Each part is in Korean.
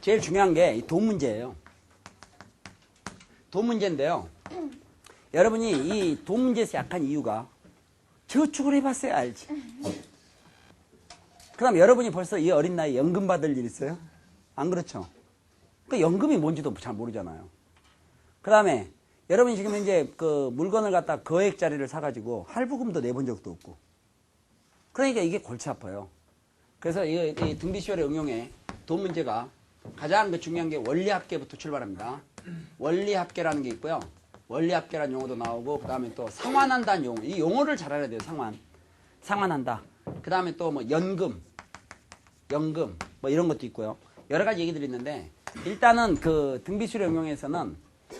제일 중요한 게 이 돈 문제예요. 돈 문제인데요. 여러분이 이 돈 문제에서 약한 이유가 저축을 해봤어야 알지. 그럼 여러분이 벌써 이 어린 나이에 연금 받을 일 있어요? 안 그렇죠? 그러니까 연금이 뭔지도 잘 모르잖아요. 그 다음에 여러분이 지금 이제 그 물건을 갖다 거액짜리를 사가지고 할부금도 내본 적도 없고. 그러니까 이게 골치 아파요. 그래서 이 등비시월의 응용에 돈 문제가 가장 중요한 게 원리합계부터 출발합니다. 원리합계라는 게 있고요. 원리합계라는 용어도 나오고, 그 다음에 또 상환한다는 용어. 이 용어를 잘 알아야 돼요. 상환한다. 그 다음에 또 뭐 연금 뭐 이런 것도 있고요. 여러 가지 얘기들이 있는데, 일단은 그 등비수료 응용에서는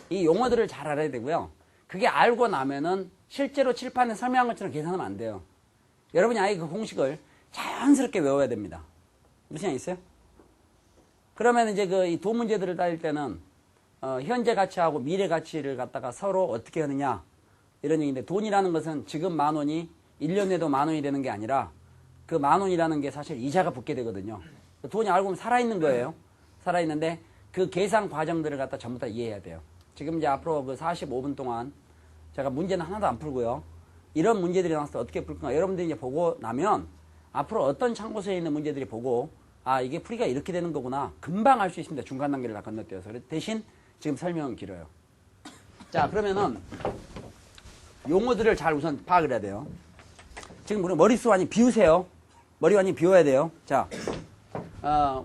이 용어들을 잘 알아야 되고요. 그게 알고 나면은 실제로 칠판에 설명한 것처럼 계산하면 안 돼요. 여러분이 아예 그 공식을 자연스럽게 외워야 됩니다. 무슨 얘기 있어요? 그러면 이제 그 이 돈 문제들을 따질 때는 현재 가치하고 미래 가치를 갖다가 서로 어떻게 하느냐 이런 얘기인데, 돈이라는 것은 지금 10,000원이 1년 내도 10,000원이 되는 게 아니라 그 10,000원이라는 게 사실 이자가 붙게 되거든요. 돈이 알고 보면 살아있는 거예요. 살아있는데 그 계산 과정들을 갖다 전부 다 이해해야 돼요. 지금 이제 앞으로 그 45분 동안 제가 문제는 하나도 안 풀고요. 이런 문제들이 나왔을 때 어떻게 풀 건가 여러분들이 이제 보고 나면 앞으로 어떤 참고서에 있는 문제들이 보고, 아, 이게 풀이가 이렇게 되는 거구나. 금방 알 수 있습니다. 중간 단계를 다 건너뛰어서. 대신 지금 설명은 길어요. 자, 그러면은 용어들을 잘 우선 파악을 해야 돼요. 지금 우리 머릿수 완전히 비우세요. 머리 완전히 비워야 돼요. 자,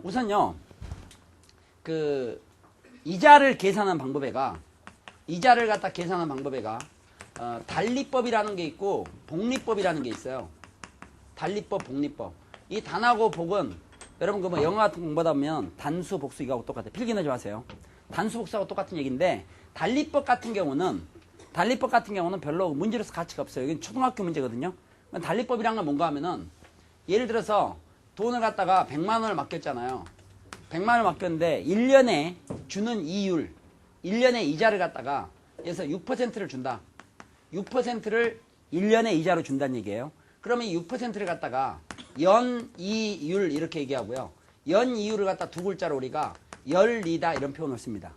우선요, 그 이자를 계산하는 방법에가, 이자를 갖다 계산하는 방법에가 달리법이라는 게 있고 복리법이라는 게 있어요. 달리법, 복리법. 이 단하고 복은 여러분 그 뭐 영어 같은 거 공부하다 보면 단수, 복수 이거하고 똑같아요. 필기하지 마세요. 단수, 복수하고 똑같은 얘기인데, 달리법 같은 경우는 별로 문제로서 가치가 없어요. 이건 초등학교 문제거든요. 달리법이란 건 뭔가 하면은, 예를 들어서 돈을 갖다가 100만 원을 맡겼잖아요. 100만 원을 맡겼는데 1년에 주는 이율, 1년에 이자를 갖다가 그래서 6%를 준다. 6%를 1년에 이자로 준다는 얘기예요. 그러면 이 6%를 갖다가 연이율 이렇게 얘기하고요. 연이율을 갖다 두 글자로 우리가 열리다 이런 표현을 씁니다.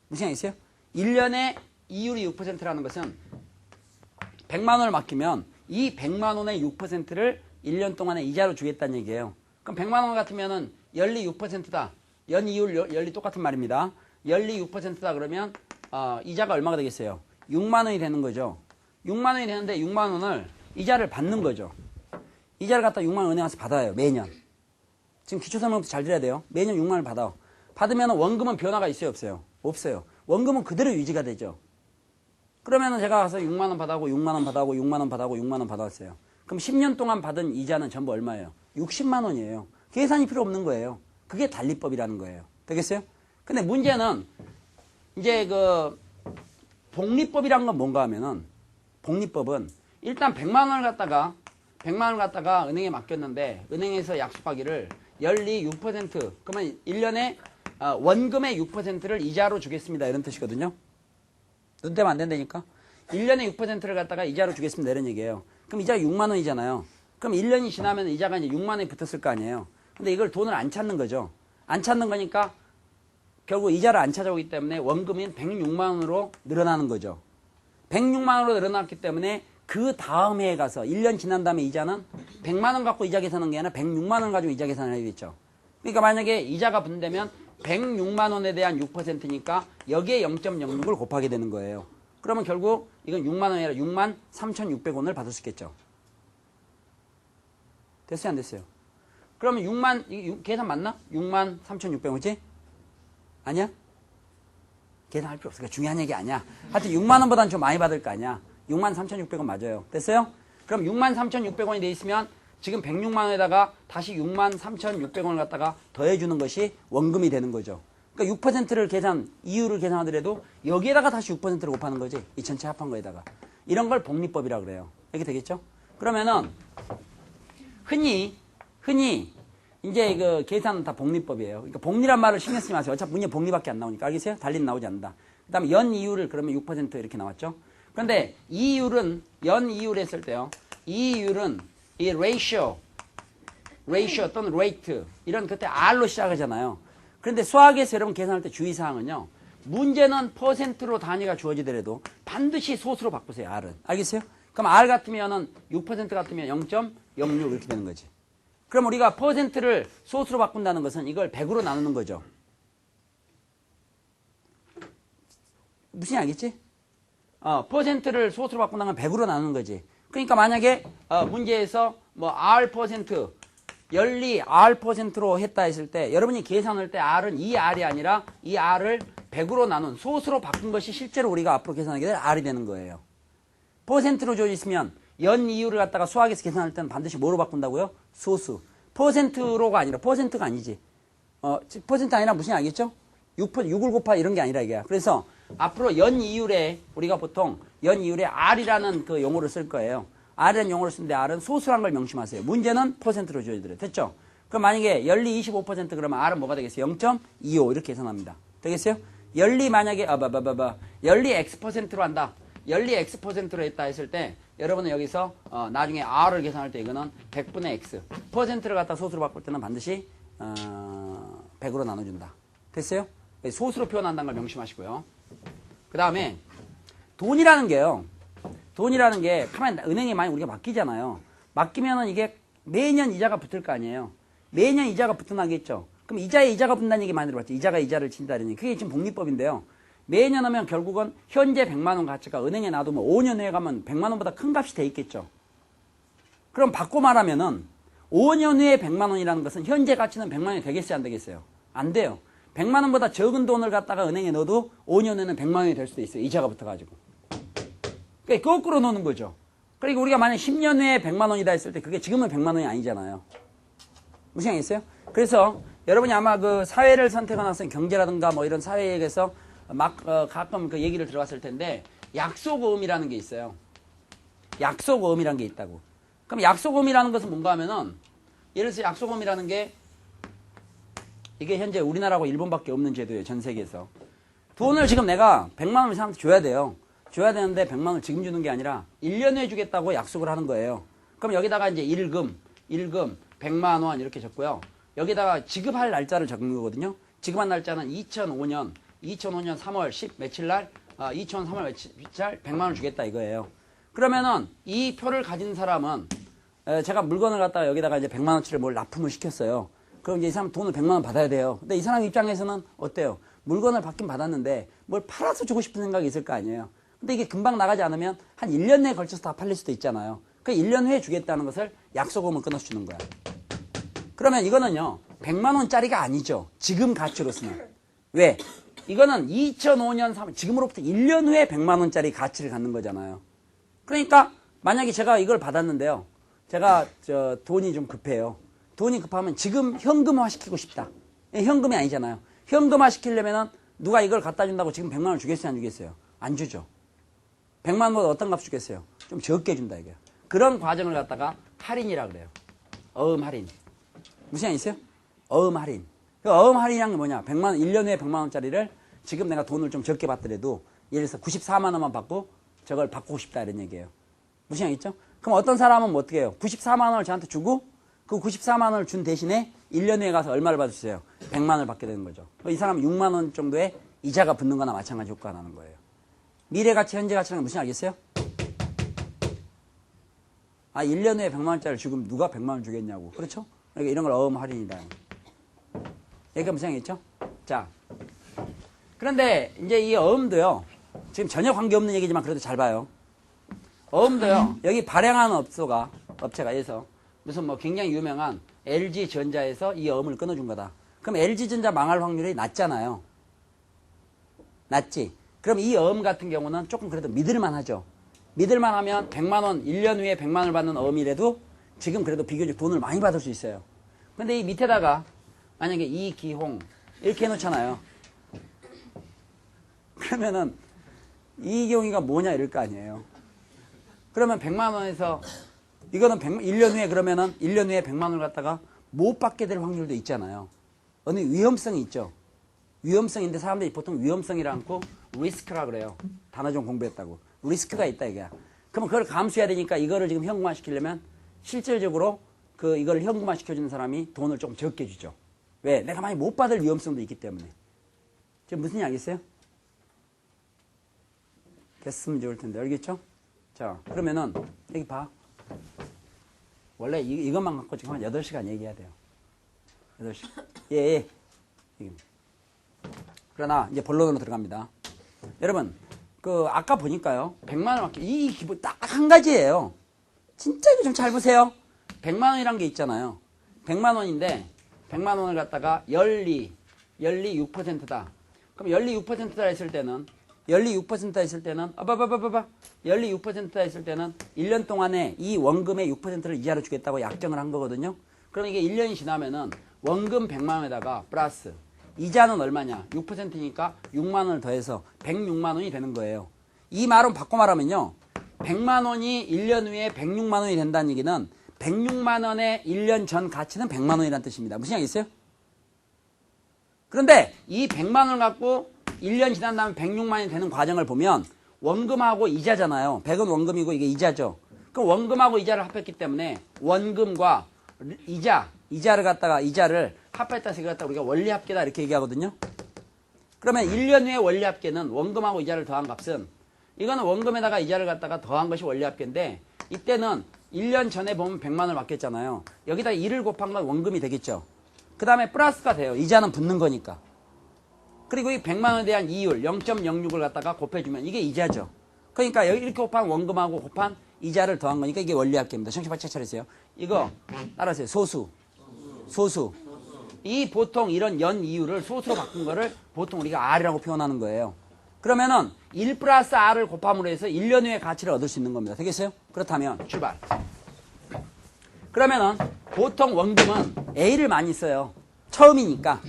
무슨 얘기 있어요? 1년에 이율이 6%라는 것은 100만 원을 맡기면 이 100만 원의 6%를 1년 동안에 이자로 주겠다는 얘기예요. 그럼 100만 원 같으면은 연리 6%다. 연이율 연리 똑같은 말입니다. 연리 6%다 그러면 이자가 얼마가 되겠어요? 6만 원이 되는 거죠. 6만 원이 되는데 6만 원을 이자를 받는 거죠. 이자를 갖다 6만 원 은행 가서 받아요. 매년. 지금 기초설명부터 잘 들어야 돼요. 매년 6만 원을 받아. 받으면 원금은 변화가 있어요? 없어요? 없어요. 원금은 그대로 유지가 되죠. 그러면은 제가 가서 6만 원 받아고 6만 원 받아고 6만 원 받아고 6만 원 받았어요. 그럼 10년 동안 받은 이자는 전부 얼마예요? 60만 원이에요. 계산이 필요 없는 거예요. 그게 달리법이라는 거예요. 되겠어요? 근데 문제는 이제 그 복리법이란 건 뭔가 하면은, 복리법은 일단 100만 원을 갖다가 은행에 맡겼는데 은행에서 약속하기를 연리 6% 그러면 1년에 원금의 6%를 이자로 주겠습니다. 이런 뜻이거든요. 눈 떼면 안 된다니까. 1년에 6%를 갖다가 이자로 주겠습니다. 이런 얘기예요. 그럼 이자가 6만 원이잖아요. 그럼 1년이 지나면 이자가 이제 6만 원이 붙었을 거 아니에요. 근데 이걸 돈을 안 찾는 거죠. 안 찾는 거니까 결국 이자를 안 찾아오기 때문에 원금인 106만 원으로 늘어나는 거죠. 106만 원으로 늘어났기 때문에 그 다음 해에 가서 1년 지난 다음에 이자는 100만 원 갖고 이자 계산하는 게 아니라 106만 원 가지고 이자 계산을 해야겠죠. 그러니까 만약에 이자가 분되면 106만 원에 대한 6%니까 여기에 0.06을 곱하게 되는 거예요. 그러면 결국 이건 6만 원이 아니라 6만 3,600원을 받을 수 있겠죠. 됐어요? 안 됐어요? 그러면 6만, 계산 맞나? 6만 3,600원이지? 아니야? 계산할 필요 없어. 그러니까 중요한 얘기 아니야. 하여튼 6만 원보다는 좀 많이 받을 거 아니야. 6만 3,600원 맞아요. 됐어요? 그럼 6만 3,600원이 돼 있으면 지금 106만 원에다가 다시 6만 3,600원을 갖다가 더해주는 것이 원금이 되는 거죠. 그러니까 6%를 이율을 계산하더라도 여기에다가 다시 6%를 곱하는 거지. 이 전체 합한 거에다가. 이런 걸 복리법이라고 그래요. 이렇게 되겠죠? 그러면은 흔히 이제 그 계산은 다 복리법이에요. 그러니까 복리란 말을 신경 쓰지 마세요. 어차피 문제 복리밖에 안 나오니까. 알겠어요? 달리는 나오지 않는다. 그 다음에 연 이율을 그러면 6% 이렇게 나왔죠. 그런데 이율은 연 이율 했을 때요. 이율은 이 ratio 또는 rate 이런 그때 R로 시작하잖아요. 그런데 수학에서 여러분 계산할 때 주의사항은요. 문제는 퍼센트로 단위가 주어지더라도 반드시 소수로 바꾸세요. R은. 알겠어요? 그럼 R 같으면은 6% 같으면 0.06 이렇게 되는 거지. 그럼 우리가 퍼센트를 소수로 바꾼다는 것은 이걸 100으로 나누는 거죠. 무슨 알겠지? 퍼센트를 소수로 바꾼다는 건 100으로 나누는 거지. 그러니까 만약에 문제에서 뭐 R%, 열리 R%로 했다 했을 때 여러분이 계산할 때 R은 이 R이 아니라 이 R을 100으로 나눈 소수로 바꾼 것이 실제로 우리가 앞으로 계산하게 될 R이 되는 거예요. 퍼센트로 주어져 있으면 연 이유를 갖다가 수학에서 계산할 때는 반드시 뭐로 바꾼다고요? 소수. 퍼센트로가 아니라 퍼센트가 아니지. 퍼센트 아니라 무슨 알겠죠? 6을 곱하 이런 게 아니라 이게. 그래서 앞으로 연 이율에 우리가 보통 연 이율에 R이라는 그 용어를 쓸 거예요. R이라는 용어를 쓰는데 R은 소수란 걸 명심하세요. 문제는 퍼센트로 주어지더래요. 됐죠? 그럼 만약에 연리 25% 그러면 R은 뭐가 되겠어요? 0.25 이렇게 계산합니다. 되겠어요? 연리 만약에 연리 X%로 한다. 연리 X%로 했다 했을 때 여러분은 여기서 나중에 R을 계산할 때 이거는 100분의 X 퍼센트를 갖다 소수로 바꿀 때는 반드시 100으로 나눠준다. 됐어요? 소수로 표현한다는 걸 명심하시고요. 그 다음에 돈이라는 게요. 돈이라는 게 가만히 은행에 많이 우리가 맡기잖아요. 맡기면은 이게 매년 이자가 붙을 거 아니에요. 매년 이자가 붙어나겠죠. 그럼 이자에 이자가 붙는다는 얘기 많이 들어봤죠. 이자가 이자를 친다는 그게 지금 복리법인데요. 매년 하면 결국은 현재 100만 원 가치가 은행에 놔두면 5년 후에 가면 100만 원보다 큰 값이 돼 있겠죠. 그럼 바꿔 말하면은 5년 후에 100만 원이라는 것은 현재 가치는 100만 원이 되겠어요, 안 되겠어요? 안 돼요. 100만 원보다 적은 돈을 갖다가 은행에 넣어도 5년 후에는 100만 원이 될 수도 있어요. 이자가 붙어가지고. 그러니까 거꾸로 놓는 거죠. 그러니까 우리가 만약 10년 후에 100만 원이다 했을 때 그게 지금은 100만 원이 아니잖아요. 무슨 얘기겠어요? 그래서 여러분이 아마 그 사회를 선택한 학생 경제라든가 뭐 이런 사회에서 가끔 그 얘기를 들어봤을 텐데 약속어음이라는 게 있어요. 약속어음이라는 게 있다고. 그럼 약속어음이라는 것은 뭔가 하면은 예를 들어서 약속어음이라는 게 이게 현재 우리나라하고 일본밖에 없는 제도예요. 전 세계에서. 돈을 지금 내가 100만 원을 사람한테 줘야 돼요. 줘야 되는데 100만 원을 지금 주는 게 아니라 1년 후에 주겠다고 약속을 하는 거예요. 그럼 여기다가 이제 일금 100만 원 이렇게 적고요. 여기다가 지급할 날짜를 적는 거거든요. 지급한 날짜는 2005년 3월 10 며칠 날 2003월 며칠 날 100만 원을 주겠다 이거예요. 그러면은 이 표를 가진 사람은 제가 물건을 갖다가 여기다가 이제 100만 원치를 뭘 납품을 시켰어요. 그럼 이제 이 사람 돈을 100만 원 받아야 돼요. 근데 이 사람 입장에서는 어때요? 물건을 받긴 받았는데 뭘 팔아서 주고 싶은 생각이 있을 거 아니에요. 근데 이게 금방 나가지 않으면 한 1년 내에 걸쳐서 다 팔릴 수도 있잖아요. 그 1년 후에 주겠다는 것을 약속음을 끊어서 주는 거야. 그러면 이거는요. 100만 원짜리가 아니죠. 지금 가치로서는. 왜? 이거는 2005년 3월 지금으로부터 1년 후에 100만 원짜리 가치를 갖는 거잖아요. 그러니까 만약에 제가 이걸 받았는데요. 제가 돈이 좀 급해요. 돈이 급하면 지금 현금화 시키고 싶다. 현금이 아니잖아요. 현금화 시키려면은 누가 이걸 갖다 준다고 지금 100만 원 주겠어요, 안 주겠어요? 안 주죠. 100만 원보다 어떤 값 주겠어요? 좀 적게 준다 이거예요. 그런 과정을 갖다가 할인이라 그래요. 어음 할인. 무슨 얘기 있어요? 어음 할인. 그 어음 할인이란 게 뭐냐? 100만 원, 1년 후에 100만 원짜리를 지금 내가 돈을 좀 적게 받더라도 예를 들어서 94만 원만 받고 저걸 바꾸고 싶다 이런 얘기예요. 무슨 얘기 있죠? 그럼 어떤 사람은 뭐 어떻게 해요? 94만 원을 저한테 주고 그 94만 원을 준 대신에 1년 후에 가서 얼마를 받으세요? 100만 원을 받게 되는 거죠. 이 사람은 6만 원 정도의 이자가 붙는 거나 마찬가지 효과가 나는 거예요. 미래 가치, 현재 가치라는 게 무슨 알겠어요? 1년 후에 100만 원짜리를 지금 누가 100만 원 주겠냐고. 그렇죠? 그러니까 이런 걸 어음 할인이다. 얘기가 무슨 얘기겠죠? 자. 그런데 이제 이 어음도요. 지금 전혀 관계없는 얘기지만 그래도 잘 봐요. 어음도요. 여기 발행하는 업체가 해서 무슨 뭐 굉장히 유명한 LG전자에서 이 어음을 끊어준 거다. 그럼 LG전자 망할 확률이 낮잖아요. 낮지? 그럼 이 어음 같은 경우는 조금 그래도 믿을만 하죠. 믿을만 하면 100만 원, 1년 후에 100만 원을 받는 어음이라도 지금 그래도 비교적 돈을 많이 받을 수 있어요. 근데 이 밑에다가 만약에 이기홍 이렇게 해놓잖아요. 그러면은 이기홍이가 뭐냐 이럴 거 아니에요. 그러면 100만 원에서 이거는 1년 후에 그러면은 1년 후에 100만 원을 갖다가 못 받게 될 확률도 있잖아요. 어느 위험성이 있죠. 위험성인데 사람들이 보통 위험성이라 않고 리스크라 그래요. 단어 좀 공부했다고. 리스크가 있다 이게. 그러면 그걸 감수해야 되니까 이거를 지금 현금화 시키려면 실질적으로 이걸 현금화 시켜주는 사람이 돈을 좀 적게 주죠. 왜? 내가 많이 못 받을 위험성도 있기 때문에. 지금 무슨 얘기 알겠어요? 됐으면 좋을 텐데. 알겠죠? 자, 그러면은, 여기 봐. 원래 이것만 갖고 지금 한 8시간 얘기해야 돼요. 8시간. 예. 그러나, 이제 본론으로 들어갑니다. 여러분, 아까 보니까요. 100만 원, 이 기본 딱 한 가지예요. 진짜 이거 좀 잘 보세요. 100만 원이란 게 있잖아요. 100만 원인데, 100만 원을 갖다가 연리 6%다. 그럼 연리 6%다 했을 때는, 연리 6%다 했을 때는, 연리 6%다 했을 때는 1년 동안에 이 원금의 6%를 이자로 주겠다고 약정을 한 거거든요. 그럼 이게 1년이 지나면은 원금 100만 원에다가 플러스 이자는 얼마냐? 6%니까 6만 원을 더해서 106만 원이 되는 거예요. 이 말은 바꿔 말하면요. 100만 원이 1년 후에 106만 원이 된다는 얘기는 106만 원의 1년 전 가치는 100만 원이라는 뜻입니다. 무슨 얘기 있어요? 그런데 이 100만 원을 갖고 1년 지난 다음에 106만 원이 되는 과정을 보면 원금하고 이자잖아요. 100은 원금이고 이게 이자죠. 그럼 원금하고 이자를 합했기 때문에 원금과 이자를 합했다 해서 갖다 우리가 원리합계다 이렇게 얘기하거든요. 그러면 1년 후에 원리합계는 원금하고 이자를 더한 값은 이거는 원금에다가 이자를 갖다가 더한 것이 원리합계인데 이때는 1년 전에 보면 100만 원을 맡겼잖아요. 여기다 1을 곱한 건 원금이 되겠죠. 그 다음에 플러스가 돼요. 이자는 붙는 거니까. 그리고 이 100만 원에 대한 이율 0.06을 갖다가 곱해주면 이게 이자죠. 그러니까 여기 이렇게 곱한 원금하고 곱한 이자를 더한 거니까 이게 원리합계입니다. 정신 바짝 차리세요. 이거 따라하세요. 소수. 이 보통 이런 연 이율을 소수로 바꾼 거를 보통 우리가 R이라고 표현하는 거예요. 그러면은 1 플러스 R을 곱함으로 해서 1년 후의 가치를 얻을 수 있는 겁니다. 되겠어요? 그렇다면 출발. 그러면은 보통 원금은 A를 많이 써요. 처음이니까.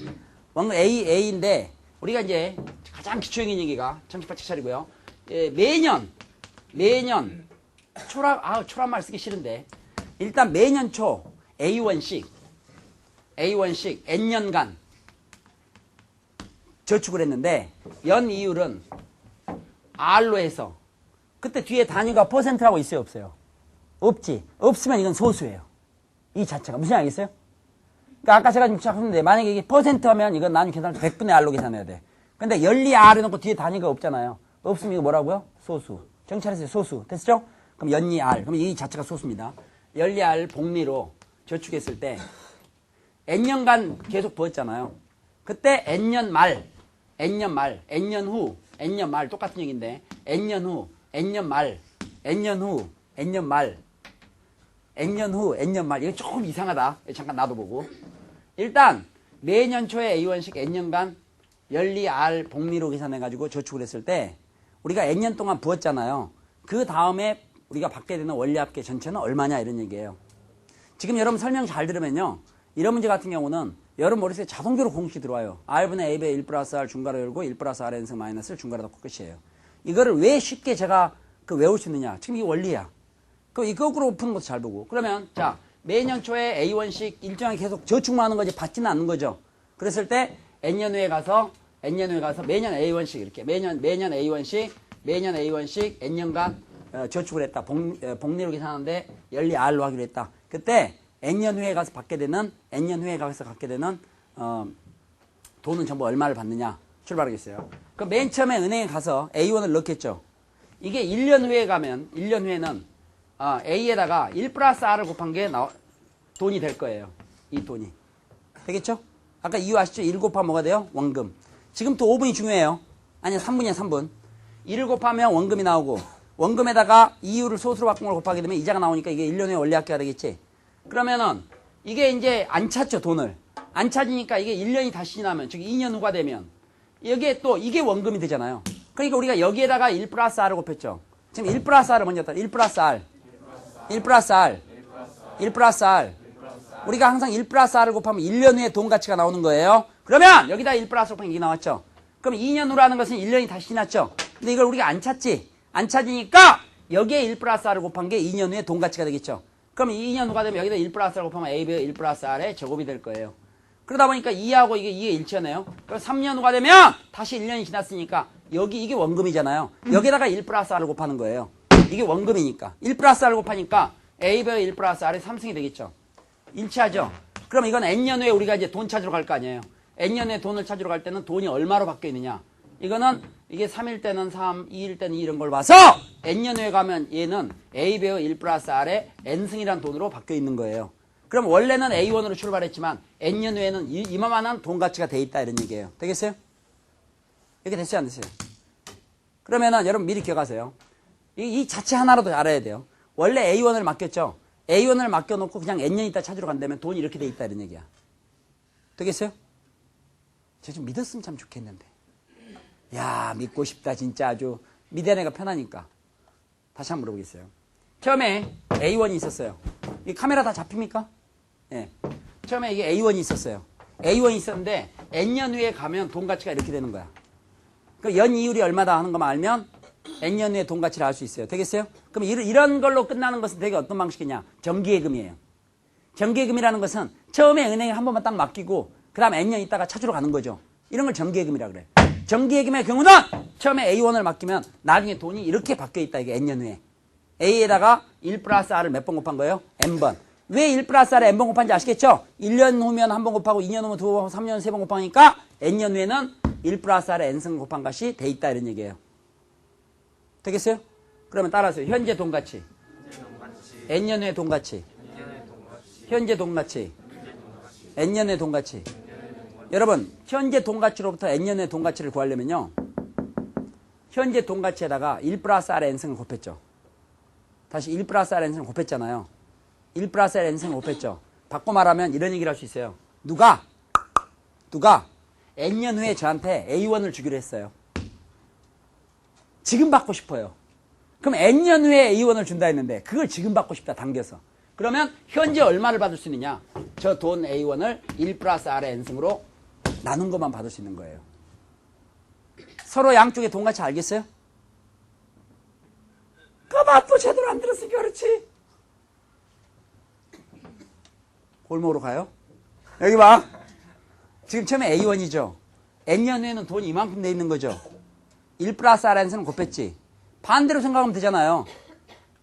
원금 A인데 우리가 이제 가장 기초적인 얘기가 정신 바짝 차리고요. 예, 매년 초란 말 쓰기 싫은데 일단 매년 초 A1씩 N년간 저축을 했는데 연 이율은 R로 해서 그때 뒤에 단위가 퍼센트라고 있어요 없어요? 없지. 없으면 이건 소수예요. 이 자체가 무슨 알겠어요? 그러니까 아까 제가 지금 시작했는데 만약에 이게 퍼센트 하면 이건 나중에 계산을 100분의 R로 계산해야 돼. 근데 연리 R을 넣고 뒤에 단위가 없잖아요. 없으면 이거 뭐라고요? 소수. 정찰했어요. 소수. 됐죠? 그럼 연리 R. 그럼 이 자체가 소수입니다. 연리 R 복리로 저축했을 때 N년간 계속 부었잖아요. 그때 N년 말, N년 후, N년 말 똑같은 얘기인데 N년 후, N년 말 이거 조금 이상하다. 잠깐 놔둬보고 일단 매년 초에 A1씩 N년간 연리 R 복리로 계산해가지고 저축을 했을 때 우리가 N년 동안 부었잖아요. 그 다음에 우리가 받게 되는 원리합계 전체는 얼마냐 이런 얘기예요. 지금 여러분 설명 잘 들으면요. 이런 문제 같은 경우는 여러분 머릿속에 자동적으로 공식이 들어와요. R분의 A배 1 플러스 R 중괄호 열고 1 플러스 R N승 마이너스를 중괄호 닫고 끝이에요. 이거를 왜 쉽게 제가 외울 수 있느냐. 지금 이게 원리야. 그럼 이 거꾸로 푸는 것도 잘 보고. 그러면 자 매년 초에 A1씩 일정하게 계속 저축만 하는 거지 받지는 않는 거죠. 그랬을 때 N년 후에 가서 매년 A1씩 이렇게 매년 A1씩 N년간 저축을 했다. 복리로 계산하는데 연리 R로 하기로 했다. 그때 N년 후에 가서 갖게 되는 돈은 전부 얼마를 받느냐 출발하겠어요. 그럼 맨 처음에 은행에 가서 A1을 넣겠죠. 이게 1년 후에 가면 1년 후에는 A에다가 1 플러스 R을 곱한 게 돈이 될 거예요. 이 돈이. 되겠죠? 아까 이유 아시죠? 1 곱하면 뭐가 돼요? 원금. 지금 또 5분이 중요해요. 아니야 3분이야 3분. 1을 곱하면 원금이 나오고 원금에다가 이유를 소수로 바꾼 걸 곱하게 되면 이자가 나오니까 이게 1년 후에 원리합계가 되겠지. 그러면은 이게 이제 안 찾죠 돈을. 안 찾으니까 이게 1년이 다시 지나면 즉 2년 후가 되면 여기에 또 이게 원금이 되잖아요. 그러니까 우리가 여기에다가 1 플러스 R을 곱했죠. 지금 1 플러스 R을 먼저 했다. 1 플러스 R. 우리가 항상 1 플러스 R을 곱하면 1년 후에 돈 가치가 나오는 거예요. 그러면 여기다 1 플러스 곱하면 이게 나왔죠. 그럼 2년 후라는 것은 1년이 다시 지났죠. 근데 이걸 우리가 안 찾지. 안 찾으니까 여기에 1 플러스 R을 곱한 게 2년 후에 돈 가치가 되겠죠. 그럼 2년 후가 되면 여기다 1 플러스 R을 곱하면 A배 1 플러스 R의 제곱이 될 거예요. 그러다 보니까 2하고 이게 2의 일치하네요. 그럼 3년 후가 되면 다시 1년이 지났으니까 이게 원금이잖아요. 여기다가 1 플러스 R을 곱하는 거예요. 이게 원금이니까. 1 플러스 R을 곱하니까 A배 1 플러스 R의 3승이 되겠죠. 일치하죠. 그럼 이건 N년 후에 우리가 이제 돈 찾으러 갈 거 아니에요. N년 후에 돈을 찾으러 갈 때는 돈이 얼마로 바뀌어 있느냐. 이거는 이게 3일 때는 3, 2일 때는 2 이런 걸 봐서 N년 후에 가면 얘는 A배어 1 플러스 R에 N승이란 돈으로 바뀌어 있는 거예요. 그럼 원래는 A1으로 출발했지만 N년 후에는 이만한 돈 가치가 돼 있다 이런 얘기예요. 되겠어요? 이렇게 됐어요? 안 됐어요? 그러면은 여러분 미리 기억하세요. 이 자체 하나로도 알아야 돼요. 원래 A1을 맡겼죠? A1을 맡겨놓고 그냥 N년 있다 찾으러 간다면 돈이 이렇게 돼 있다 이런 얘기야. 되겠어요? 제가 좀 믿었으면 참 좋겠는데. 야, 믿고 싶다 진짜 아주. 믿는 애가 편하니까. 다시 한번 물어보겠어요. 처음에 A1이 있었어요. 이 카메라 다 잡힙니까? 예. 처음에 이게 A1이 있었어요. A1이 있었는데 N년 후에 가면 돈 가치가 이렇게 되는 거야. 그 연 이율이 얼마다 하는 것만 알면 N년 후에 돈 가치를 알 수 있어요. 되겠어요? 그럼 이런 걸로 끝나는 것은 되게 어떤 방식이냐? 정기예금이에요. 정기예금이라는 것은 처음에 은행에 한 번만 딱 맡기고 그 다음 N년 있다가 찾으러 가는 거죠. 이런 걸 정기예금이라 그래. 정기예금의 경우는 처음에 A1을 맡기면 나중에 돈이 이렇게 바뀌어 있다. 이게 N년 후에. A에다가 1 플러스 R을 몇 번 곱한 거예요? N번. 왜 1 플러스 R을 N번 곱한지 아시겠죠? 1년 후면 한 번 곱하고 2년 후면 2번 곱하고 3년 후면 3번 곱하니까 N년 후에는 1 플러스 R에 N승 곱한 것이 돼 있다 이런 얘기예요. 되겠어요? 그러면 따라서 현재 돈 가치. N년 후의 돈 가치. 현재 돈 가치. N년 후의 돈 가치. 여러분 현재 돈 가치로부터 N년 후의 돈 가치를 구하려면요. 현재 돈 가치에다가 1 플러스 R의 N승을 곱했죠. 다시 1 플러스 R N승을 곱했잖아요. 1 플러스 R N승을 곱했죠. 바꿔 말하면 이런 얘기를 할 수 있어요. 누가 N년 후에 저한테 A1을 주기로 했어요. 지금 받고 싶어요. 그럼 N년 후에 A1을 준다 했는데 그걸 지금 받고 싶다 당겨서. 그러면 현재 얼마를 받을 수 있느냐? 저 돈 A1을 1 플러스 R의 N승으로 나눈 것만 받을 수 있는 거예요. 서로 양쪽의 돈 가치 알겠어요? 그 맛도 제대로 안 들었으니까 그렇지. 골목으로 가요? 여기 봐. 지금 처음에 A1이죠. N년 후에는 돈이 이만큼 돼 있는 거죠. 1 플러스 R에서는 곱했지. 반대로 생각하면 되잖아요.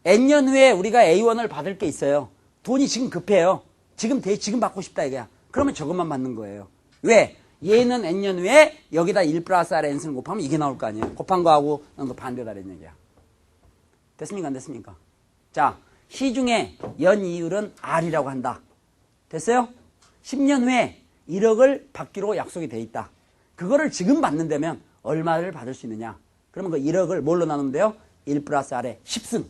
N년 후에 우리가 A1을 받을 게 있어요. 돈이 지금 급해요. 지금 받고 싶다 이거야. 그러면 저것만 받는 거예요. 왜? 얘는 N년 후에 여기다 1 플러스 R N승을 곱하면 이게 나올 거 아니에요. 곱한 거하고 반대다라는 얘기야. 됐습니까? 안 됐습니까? 자, 시중에 연 이율은 R이라고 한다. 됐어요? 10년 후에 1억을 받기로 약속이 돼 있다. 그거를 지금 받는다면 얼마를 받을 수 있느냐? 그러면 그 1억을 뭘로 나누면 돼요? 1 플러스 R의 10승.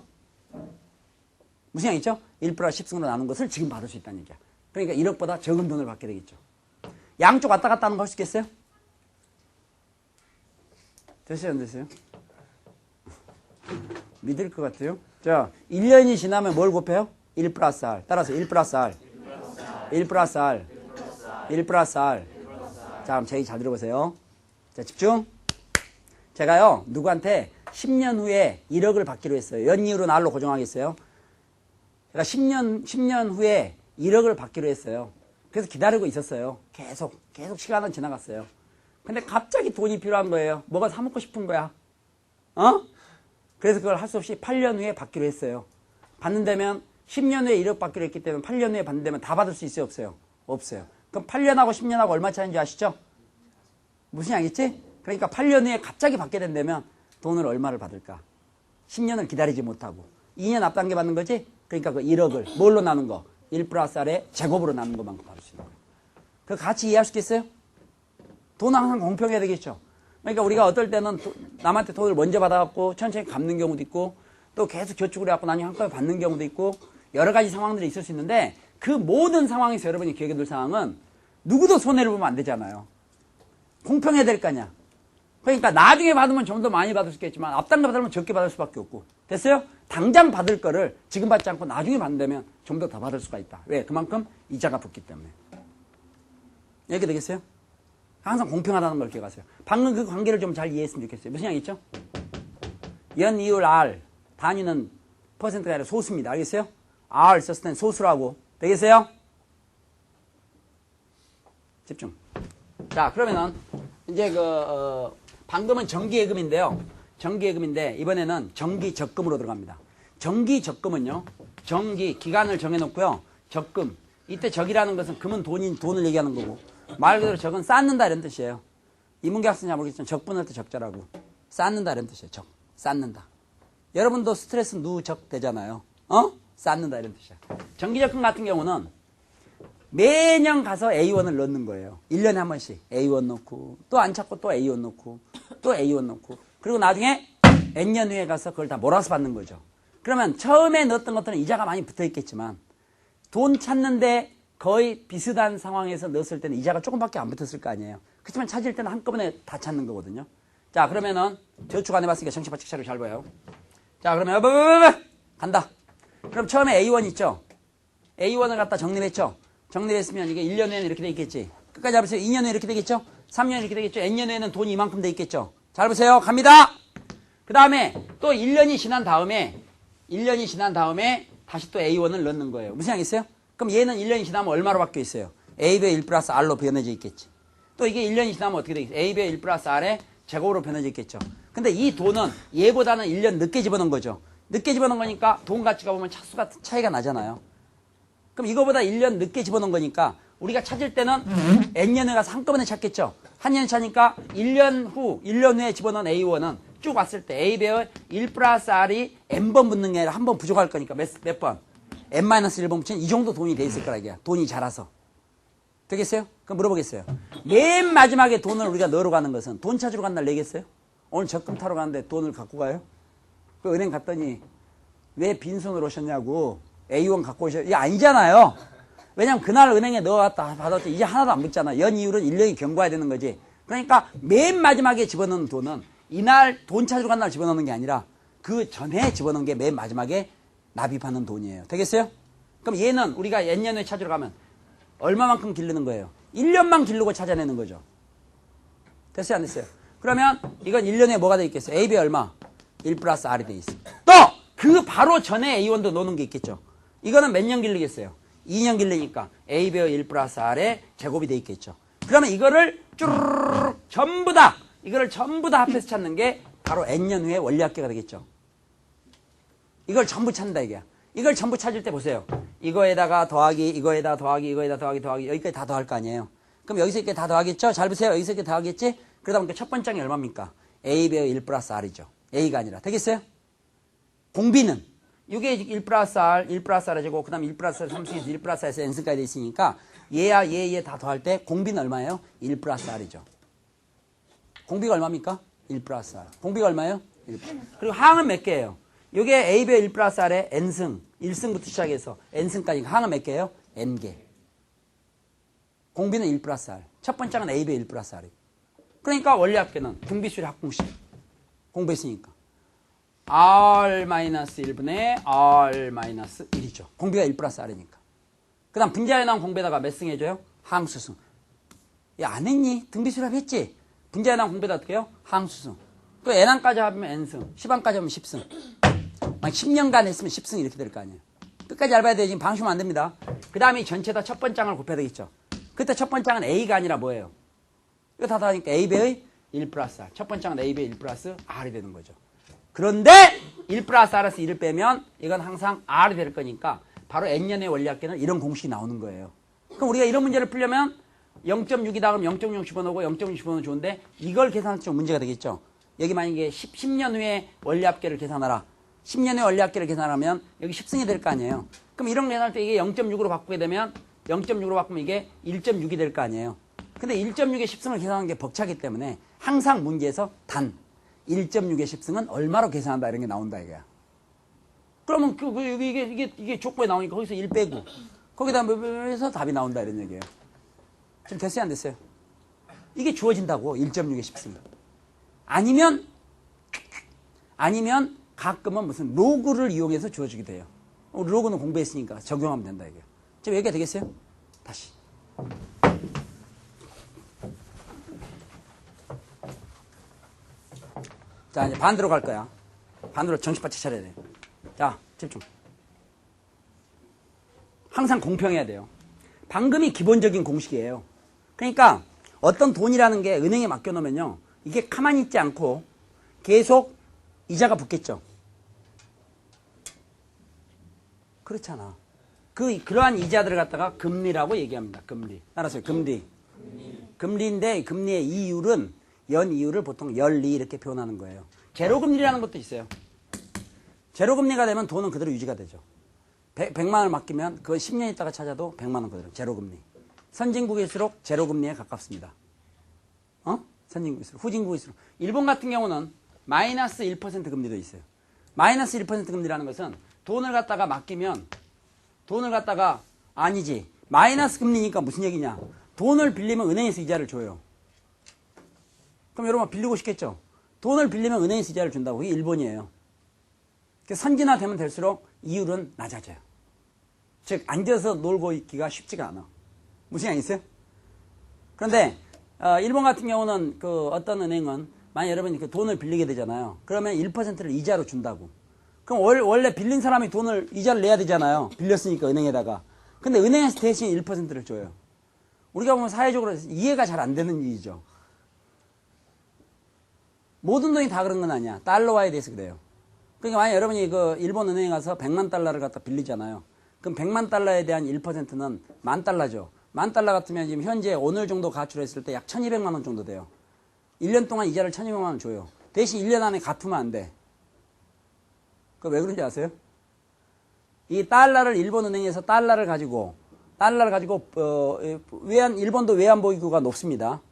무슨 양 있죠? 1 플러스 10승으로 나눈 것을 지금 받을 수 있다는 얘기야. 그러니까 1억보다 적은 돈을 받게 되겠죠. 양쪽 왔다 갔다 하는 거 할 수 있겠어요? 됐어요? 안 됐어요? 믿을 것 같아요. 자, 1년이 지나면 뭘 곱해요? 1 플러스 R. 따라서 1 플러스 R. 1 플러스 R. 1 플러스 R. 자, 그럼 제 얘기 잘 들어보세요. 자, 집중. 제가요, 누구한테 10년 후에 1억을 받기로 했어요. 연 이율은 R로 고정하겠어요. 제가 10년 후에 1억을 받기로 했어요. 그래서 기다리고 있었어요. 계속 시간은 지나갔어요. 근데 갑자기 돈이 필요한 거예요. 뭐가 사먹고 싶은 거야. 그래서 그걸 할 수 없이 8년 후에 받기로 했어요. 받는다면 10년 후에 1억 받기로 했기 때문에 8년 후에 받는다면 다 받을 수 있어요? 없어요? 없어요. 그럼 8년하고 10년하고 얼마 차이인지 아시죠? 무슨 양이지? 그러니까 8년 후에 갑자기 받게 된다면 돈을 얼마를 받을까? 10년을 기다리지 못하고 2년 앞당겨 받는 거지? 그러니까 그 1억을 뭘로 나눈 거? 1 플러스 R의 제곱으로 나눈 것만큼 받을 수 있는 거예요. 그 같이 이해할 수 있겠어요? 돈은 항상 공평해야 되겠죠. 그러니까 우리가 어떨 때는 남한테 돈을 먼저 받아갖고 천천히 갚는 경우도 있고 또 계속 저축을 해갖고 나중에 한꺼번에 받는 경우도 있고 여러 가지 상황들이 있을 수 있는데 그 모든 상황에서 여러분이 기억해 둘 상황은 누구도 손해를 보면 안 되잖아요. 공평해야 될 거 아니야. 그러니까 나중에 받으면 좀 더 많이 받을 수 있겠지만 앞당겨 받으면 적게 받을 수밖에 없고. 됐어요? 당장 받을 거를 지금 받지 않고 나중에 받는다면 좀 더 받을 수가 있다. 왜? 그만큼 이자가 붙기 때문에. 이렇게 되겠어요? 항상 공평하다는 걸 기억하세요. 방금 그 관계를 좀 잘 이해했으면 좋겠어요. 무슨 양 있죠? 연 이율 R 단위는 퍼센트가 아니라 소수입니다. 알겠어요? R 썼을 땐 소수라고. 되겠어요? 집중. 자, 그러면은 이제 방금은 정기예금인데요. 정기예금인데 이번에는 정기적금으로 들어갑니다. 정기적금은요. 기간을 정해놓고요. 적금. 이때 적이라는 것은 금은 돈을 얘기하는 거고 말 그대로 적은 쌓는다 이런 뜻이에요. 인문계 학생이 모르겠지만 적분할 때 적자라고. 쌓는다 이런 뜻이에요. 적. 쌓는다. 여러분도 스트레스 누적 되잖아요. 쌓는다 이런 뜻이야. 정기적금 같은 경우는 매년 가서 A1을 넣는 거예요. 1년에 한 번씩 A1 넣고 또 안 찾고 또 A1 넣고 또 A1 넣고 그리고 나중에 N년 후에 가서 그걸 다 몰아서 받는 거죠. 그러면 처음에 넣었던 것들은 이자가 많이 붙어 있겠지만 돈 찾는데 거의 비슷한 상황에서 넣었을 때는 이자가 조금밖에 안 붙었을 거 아니에요. 그렇지만 찾을 때는 한꺼번에 다 찾는 거거든요. 자, 그러면은 저축 안 해봤으니까 정신 바짝 차리고 잘 봐요. 자, 그러면 간다. 그럼 처음에 A1 있죠? A1을 갖다 정리했죠? 정리했으면 이게 1년 후에는 이렇게 돼 있겠지. 끝까지 잡으세요. 2년 후에 이렇게 되겠죠? 3년 이렇게 되겠죠? N년 후에는 돈이 이만큼 돼 있겠죠? 잘 보세요. 갑니다. 그 다음에 또 1년이 지난 다음에 다시 또 A1을 넣는 거예요. 무슨 양이있어요? 그럼 얘는 1년이 지나면 얼마로 바뀌어 있어요? A배 1 플러스 R로 변해져 있겠지. 또 이게 1년이 지나면 어떻게 되겠어요? A배 1 플러스 R의 제곱으로 변해져 있겠죠. 근데 이 돈은 얘보다는 1년 늦게 집어넣은 거죠. 늦게 집어넣은 거니까 돈 가치가 보면 차수가 차이가 나잖아요. 그럼 이거보다 1년 늦게 집어넣은 거니까 우리가 찾을 때는 N년에 가서 한꺼번에 찾겠죠. 한 년 차니까 1년 후에 집어넣은 A1은 쭉 왔을 때 A배의 1 플러스 R이 N번 붙는 게 아니라 한 번 부족할 거니까 몇 번? N-1번 붙이면 이 정도 돈이 돼 있을 거라 이게. 돈이 자라서. 되겠어요? 그럼 물어보겠어요. 맨 마지막에 돈을 우리가 넣으러 가는 것은 돈 찾으러 간 날 내겠어요? 오늘 적금 타러 가는데 돈을 갖고 가요? 그 은행 갔더니 왜 빈손으로 오셨냐고 A1 갖고 오셔요? 이게 아니잖아요. 왜냐면 그날 은행에 넣어왔다 받았지 이제 하나도 안 붙잖아. 연 이율은 1년이 경과해야 되는 거지. 그러니까 맨 마지막에 집어넣는 돈은 이날 돈 찾으러 간 날 집어넣는 게 아니라 그 전에 집어넣은 게 맨 마지막에 납입하는 돈이에요. 되겠어요? 그럼 얘는 우리가 N년 후에 찾으러 가면 얼마만큼 기르는 거예요? 1년만 기르고 찾아내는 거죠. 됐어요? 안 됐어요? 그러면 이건 1년에 뭐가 돼 있겠어요? A배 얼마? 1 플러스 R이 돼 있어요. 또! 그 바로 전에 A1도 넣는 게 있겠죠. 이거는 몇 년 길르겠어요? 2년 길르니까 A배의 1 플러스 R의 제곱이 돼 있겠죠. 그러면 이거를 쭈르르르 전부 다 합해서 찾는 게 바로 N년 후에 원리합계가 되겠죠. 이걸 전부 찾는다 이게야. 이걸 전부 찾을 때 보세요. 이거에다가 더하기, 이거에다 더하기, 이거에다 더하기, 여기까지 다 더할 거 아니에요. 그럼 여기서 이렇게 다 더하겠죠? 잘 보세요. 여기서 이렇게 더하겠지? 그러다 보니까 첫 번째 항이 얼마입니까? A배의 1 플러스 R이죠. A가 아니라. 되겠어요? 공비는 이게 1 플러스 R, 1 플러스 R의 제곱, 그 다음에 1 플러스 R 3승에서 1 플러스 R에서 N승까지 돼 있으니까 얘야 얘 다 더할 때 공비는 얼마예요? 1 플러스 R이죠. 공비가 얼마입니까? 1 플러스 R. 공비가 얼마예요? 1. 그리고 항은 몇 개예요? 이게 A배 1 플러스 R의 N승, 1승부터 시작해서 N승까지 항은 몇 개예요? N개. 공비는 1 플러스 R. 첫 번째 항은 A배 1 플러스 R이고. 그러니까 원리합계는 등비수의 합공식. 공부했으니까. R-1분의 R-1이죠. 공비가 1 플러스 R이니까. 그 다음 분자에 나온 공배다가 몇 승 해줘요? 항수승. 야, 안 했니? 등비수랍 했지? 분자에 나온 공배다 어떻게 해요? 항수승. 또 N항까지 하면 N승, 10항까지 하면 10승. 막 10년간 했으면 10승 이렇게 될 거 아니에요. 끝까지 알아야 돼요. 지금 방심하면 안 됩니다. 그 다음에 전체 다 첫 번째 항을 곱해야 되겠죠. 그때 첫 번째 항은 A가 아니라 뭐예요? 이거 다 더하니까 A배의 1 플러스 R. 첫 번째 항은 A배의 1 플러스 R이 되는 거죠. 그런데 1 플러스 R에서 1을 빼면 이건 항상 R이 될 거니까 바로 N년의 원리합계는 이런 공식이 나오는 거예요. 그럼 우리가 이런 문제를 풀려면 0.6이다 그러면 0.6 집어넣고 0.6 집어넣으면 좋은데 이걸 계산할 때 좀 문제가 되겠죠. 여기 만약에 10년 후에 원리합계를 계산하라. 10년 후에 원리합계를 계산하면 여기 10승이 될 거 아니에요. 그럼 이런 거 계산할 때 이게 0.6으로 바꾸게 되면 0.6으로 바꾸면 이게 1.6이 될 거 아니에요. 근데 1.6의 10승을 계산하는 게 벅차기 때문에 항상 문제에서 단 1.6의 10승은 얼마로 계산한다 이런 게 나온다 이거야. 그러면 이게 족보에 나오니까 거기서 1 빼고 거기다 해서 답이 나온다 이런 얘기예요. 지금 됐어요 안 됐어요? 이게 주어진다고 1.6의 10승이. 아니면 가끔은 무슨 로그를 이용해서 주어지기도 해요. 로그는 공부했으니까 적용하면 된다 이게요. 지금 여기가 되겠어요? 다시. 자, 이제 반대로 갈 거야. 반대로 정신 바짝 차려야 돼. 자, 집중. 항상 공평해야 돼요. 방금이 기본적인 공식이에요. 그러니까 어떤 돈이라는 게 은행에 맡겨놓으면요. 이게 가만히 있지 않고 계속 이자가 붙겠죠. 그렇잖아. 그러한 이자들을 갖다가 금리라고 얘기합니다. 금리. 알았어요? 금리. 금리인데 금리의 이율은 연 이율을 보통 열리 이렇게 표현하는 거예요. 제로금리라는 것도 있어요. 제로금리가 되면 돈은 그대로 유지가 되죠. 100만 원을 맡기면 그건 10년 있다가 찾아도 100만 원 그대로. 제로금리. 선진국일수록 제로금리에 가깝습니다. 선진국일수록. 후진국일수록. 일본 같은 경우는 마이너스 1% 금리도 있어요. 마이너스 1% 금리라는 것은 돈을 갖다가 맡기면 돈을 갖다가 아니지. 마이너스 금리니까 무슨 얘기냐. 돈을 빌리면 은행에서 이자를 줘요. 그럼 여러분 빌리고 싶겠죠? 돈을 빌리면 은행에서 이자를 준다고. 그게 일본이에요. 선진화되면 될수록 이율은 낮아져요. 즉 앉아서 놀고 있기가 쉽지가 않아. 무슨 얘기 있어요? 그런데 일본 같은 경우는 어떤 은행은 만약 여러분이 돈을 빌리게 되잖아요. 그러면 1%를 이자로 준다고. 그럼 원래 빌린 사람이 돈을 이자를 내야 되잖아요. 빌렸으니까 은행에다가. 근데 은행에서 대신 1%를 줘요. 우리가 보면 사회적으로 이해가 잘 안 되는 일이죠. 모든 돈이 다 그런 건 아니야. 달러화에 대해서 그래요. 그러니까 만약 여러분이 일본 은행에 가서 100만 달러를 갖다 빌리잖아요. 그럼 100만 달러에 대한 1%는 10,000달러죠. 10,000달러 같으면 지금 현재 오늘 정도 가출했을 때 약 1,200만 원 정도 돼요. 1년 동안 이자를 1,200만 원 줘요. 대신 1년 안에 갚으면 안 돼. 그거 왜 그런지 아세요? 이 달러를 일본 은행에서 달러를 가지고 일본도 외환보유고가 높습니다.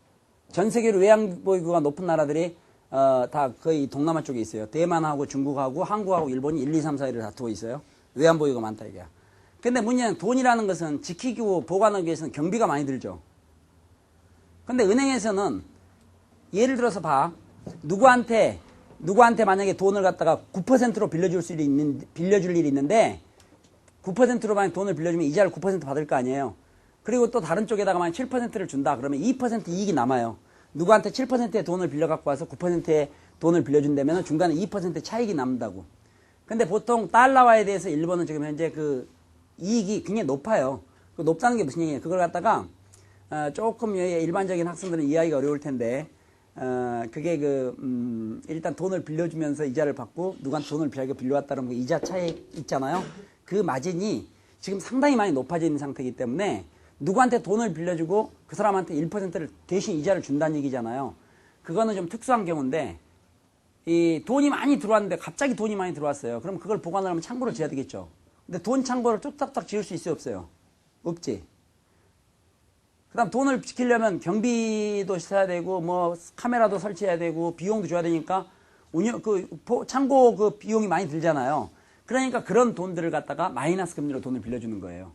전 세계로 외환보유고가 높은 나라들이 다 거의 동남아 쪽에 있어요. 대만하고 중국하고 한국하고 일본이 1, 2, 3, 4위를 다투고 있어요. 외환보유고가 많다 이게야. 근데 문제는 돈이라는 것은 지키고 보관하기 위해서는 경비가 많이 들죠. 근데 은행에서는 예를 들어서 봐. 누구한테 만약에 돈을 갖다가 9%로 빌려줄 일이 있는데 9%로 만약 돈을 빌려주면 이자를 9% 받을 거 아니에요. 그리고 또 다른 쪽에다가 만약 7%를 준다. 그러면 2% 이익이 남아요. 누구한테 7%의 돈을 빌려 갖고 와서 9%의 돈을 빌려준다면 중간에 2% 차익이 남는다고. 근데 보통 달러화에 대해서 일본은 지금 현재 이익이 굉장히 높아요. 높다는 게 무슨 얘기예요? 그걸 갖다가 조금 일반적인 학생들은 이해하기가 어려울 텐데 그게 일단 돈을 빌려주면서 이자를 받고 누구한테 돈을 빌려왔다는 그 이자 차익 있잖아요. 그 마진이 지금 상당히 많이 높아져 있는 상태이기 때문에 누구한테 돈을 빌려주고 그 사람한테 1%를 대신 이자를 준다는 얘기잖아요. 그거는 좀 특수한 경우인데 이 돈이 많이 들어왔는데 갑자기 돈이 많이 들어왔어요. 그럼 그걸 보관하려면 창고를 지어야 되겠죠. 근데 돈 창고를 뚝딱딱 지을 수 있어요, 없어요? 없지. 그 다음 돈을 지키려면 경비도 써야 되고 카메라도 설치해야 되고 비용도 줘야 되니까 창고 비용이 많이 들잖아요. 그러니까 그런 돈들을 갖다가 마이너스 금리로 돈을 빌려주는 거예요.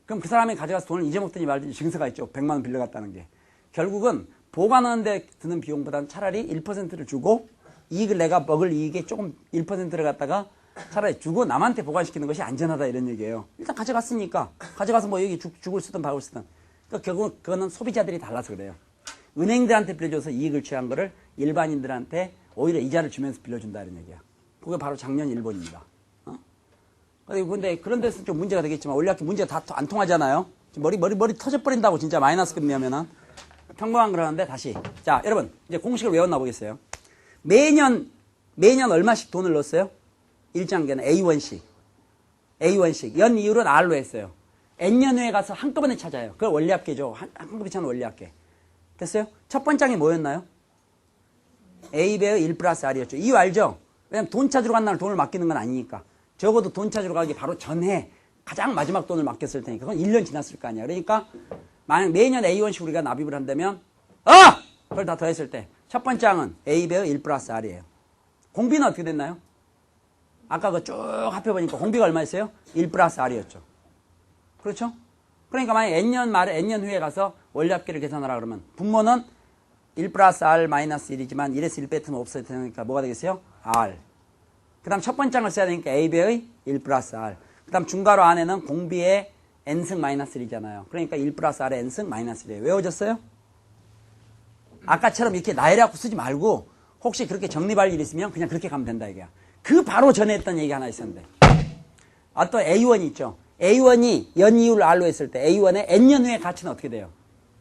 그럼 그 사람이 가져가서 돈을 잊어먹든지 말든지 증서가 있죠. 100만 원 빌려갔다는 게. 결국은 보관하는 데 드는 비용보다는 차라리 1%를 주고 이익을 내가 먹을 이익에 조금 1%를 갖다가 차라리 주고 남한테 보관시키는 것이 안전하다 이런 얘기예요. 일단 가져갔으니까 가져가서 여기 죽을 쓰든 박을 쓰든. 그러니까 결국은 그거는 소비자들이 달라서 그래요. 은행들한테 빌려줘서 이익을 취한 거를 일반인들한테 오히려 이자를 주면서 빌려준다 이런 얘기야. 그게 바로 작년 일본입니다. 근데 그런 데서 좀 문제가 되겠지만 원래 문제가 다 안 통하잖아요. 머리 터져버린다고 진짜 마이너스 금리하면은 평범한 거라는데 다시. 자, 여러분 이제 공식을 외웠나 보겠어요. 매년 얼마씩 돈을 넣었어요? 일장계는 A1씩. 연 이율은 R로 했어요. N년 후에 가서 한꺼번에 찾아요. 그걸 원리합계죠. 한꺼번에 찾는 원리합계. 됐어요? 첫 번째 장이 뭐였나요? A 배의 1 플러스 R이었죠. 이유 알죠? 왜냐면 돈 찾으러 간 날 돈을 맡기는 건 아니니까. 적어도 돈 찾으러 가기 바로 전에 가장 마지막 돈을 맡겼을 테니까. 그건 1년 지났을 거 아니야. 그러니까 만약 매년 A1씩 우리가 납입을 한다면 그걸 다 더했을 때 첫 번째 항은 A 배의 1 플러스 R이에요. 공비는 어떻게 됐나요? 아까 쭉 합해보니까 공비가 얼마였어요? 1 플러스 R이었죠. 그렇죠? 그러니까 만약 N년 후에 가서 원리합계를 계산하라 그러면 분모는 1 플러스 R 마이너스 1이지만 1에서 1 빼트면 없어야 되니까 뭐가 되겠어요? R. 그 다음 첫 번째 항을 써야 되니까 A배의 1 플러스 R. 그 다음 중괄호 안에는 공비의 N승 마이너스 1이잖아요. 그러니까 1 플러스 R의 N승 마이너스 1이에요. 외워졌어요? 아까처럼 이렇게 나열해갖고 쓰지 말고 혹시 그렇게 정립할 일 있으면 그냥 그렇게 가면 된다 이게야. 그 바로 전에 했던 얘기 하나 있었는데 또 A1이 있죠. A1이 연이율 R로 했을 때 A1의 N년 후의 가치는 어떻게 돼요?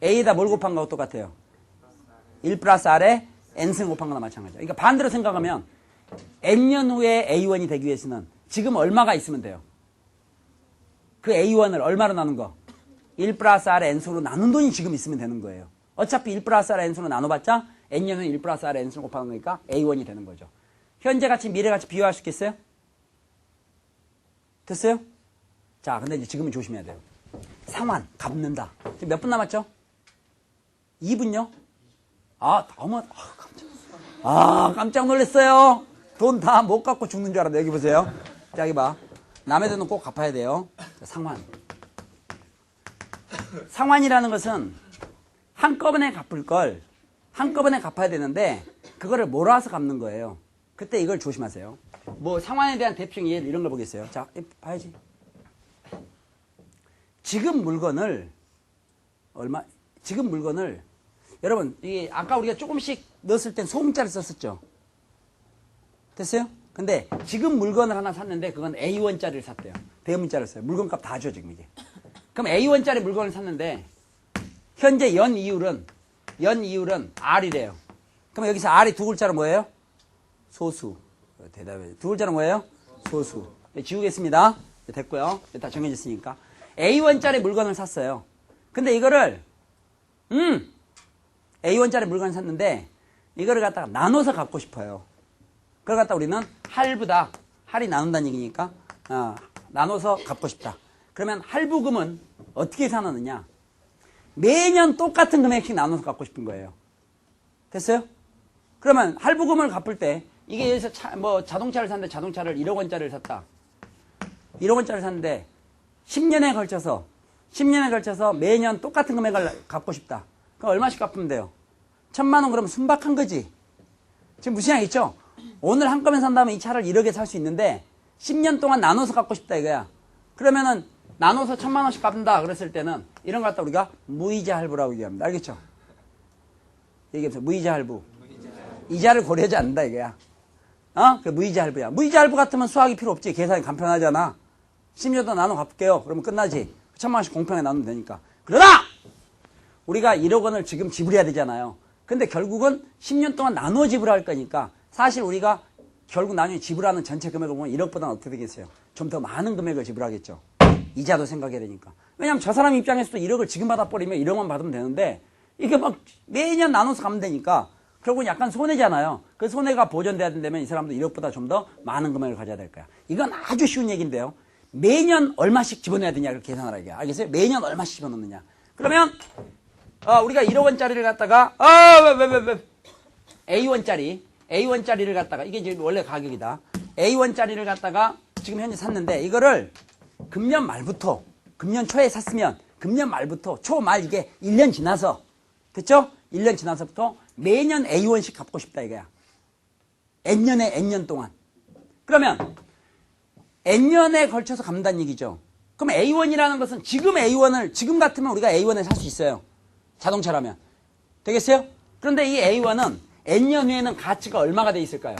A에다 뭘 곱한 거하고 똑같아요. 1 플러스 R에 N승 곱한 거나 마찬가지죠. 그러니까 반대로 생각하면 N년 후에 A1이 되기 위해서는 지금 얼마가 있으면 돼요? 그 A1을 얼마로 나눈 거? 1 플러스 R의 N수로 나눈 돈이 지금 있으면 되는 거예요. 어차피 1 플러스 R의 N수로 나눠봤자 N년은 1 플러스 R의 N수로 곱하는 거니까 A1이 되는 거죠. 현재 가치, 미래 가치 비교할 수 있겠어요? 됐어요? 자, 근데 이제 지금은 조심해야 돼요. 상환, 갚는다. 지금 몇 분 남았죠? 2분요? 깜짝 놀랐어요. 돈 다 못 갚고 죽는 줄 알았는데, 여기 보세요. 자, 여기 봐. 남의 돈은 꼭 갚아야 돼요. 자, 상환. 상환이라는 것은 한꺼번에 갚을 걸 한꺼번에 갚아야 되는데, 그거를 몰아서 갚는 거예요. 그때 이걸 조심하세요. 뭐, 상환에 대한 대표적인 예를 이런 걸 보겠어요. 자, 봐야지. 지금 물건을, 여러분, 이게 아까 우리가 조금씩 넣었을 땐 소음자를 썼었죠. 됐어요? 근데 지금 물건을 하나 샀는데 그건 A1짜리를 샀대요. 대문자를 써요. 물건값 다 줘, 지금 이게. 그럼 A1짜리 물건을 샀는데, 현재 연 이율은 R이래요. 그럼 여기서 R이 두 글자로 뭐예요? 소수. 대답해. 두 글자로 뭐예요? 소수. 네, 지우겠습니다. 네, 됐고요. 네, 다 정해졌으니까. A1짜리 물건을 샀어요. 근데 이거를, A1짜리 물건을 샀는데, 이거를 갖다가 나눠서 갖고 싶어요. 그걸 갖다 우리는 할부다. 할이 나눈다는 얘기니까, 나눠서 갖고 싶다. 그러면 할부금은 어떻게 나누느냐? 매년 똑같은 금액씩 나눠서 갖고 싶은 거예요. 됐어요? 그러면 할부금을 갚을 때, 이게 여기서 자동차를 샀는데 자동차를 1억 원짜리를 샀다. 1억 원짜리를 샀는데, 10년에 걸쳐서 매년 똑같은 금액을 갚고 싶다. 그럼 얼마씩 갚으면 돼요? 1,000만 원 그러면 순박한 거지. 지금 무슨 얘기 있죠? 오늘 한꺼번에 산다면 이 차를 1억에 살 수 있는데 10년 동안 나눠서 갚고 싶다 이거야. 그러면은 나눠서 1,000만 원씩 갚는다 그랬을 때는 이런 거 갖다 우리가 무이자 할부라고 얘기합니다. 알겠죠? 얘기해보세요. 무이자 할부. 이자를 고려하지 않는다 이거야. 그 무이자 할부야. 무이자 할부 같으면 수학이 필요 없지. 계산이 간편하잖아. 10년 동안 나눠 갚을게요. 그러면 끝나지. 1,000만 원씩 공평하게 나누면 되니까. 그러나 우리가 1억 원을 지금 지불해야 되잖아요. 근데 결국은 10년 동안 나눠 지불할 거니까 사실 우리가 결국 나중에 지불하는 전체 금액을 보면 1억보다는 어떻게 되겠어요? 좀 더 많은 금액을 지불하겠죠. 이자도 생각해야 되니까. 왜냐면 저 사람 입장에서도 1억을 지금 받아버리면 1억만 받으면 되는데 이게 막 매년 나눠서 가면 되니까 결국은 약간 손해잖아요. 그 손해가 보전돼야 된다면 이 사람도 1억보다 좀 더 많은 금액을 가져야 될 거야. 이건 아주 쉬운 얘기인데요. 매년 얼마씩 집어넣어야 되냐를 계산을 하게. 알겠어요? 매년 얼마씩 집어넣느냐. 그러면 우리가 1억 원짜리를 갖다가 A1짜리를 갖다가 이게 이제 원래 가격이다. A1짜리를 갖다가 지금 현재 샀는데 이거를 금년 말부터 금년 초에 샀으면 금년 말부터 초 말 이게 1년 지나서 됐죠? 1년 지나서부터 매년 A1씩 갚고 싶다 이거야. N년 동안. 그러면 N년에 걸쳐서 갚는다는 얘기죠. 그럼 A1이라는 것은 지금 A1을 지금 같으면 우리가 A1을 살 수 있어요. 자동차라면. 되겠어요? 그런데 이 A1은 N년 후에는 가치가 얼마가 돼 있을까요?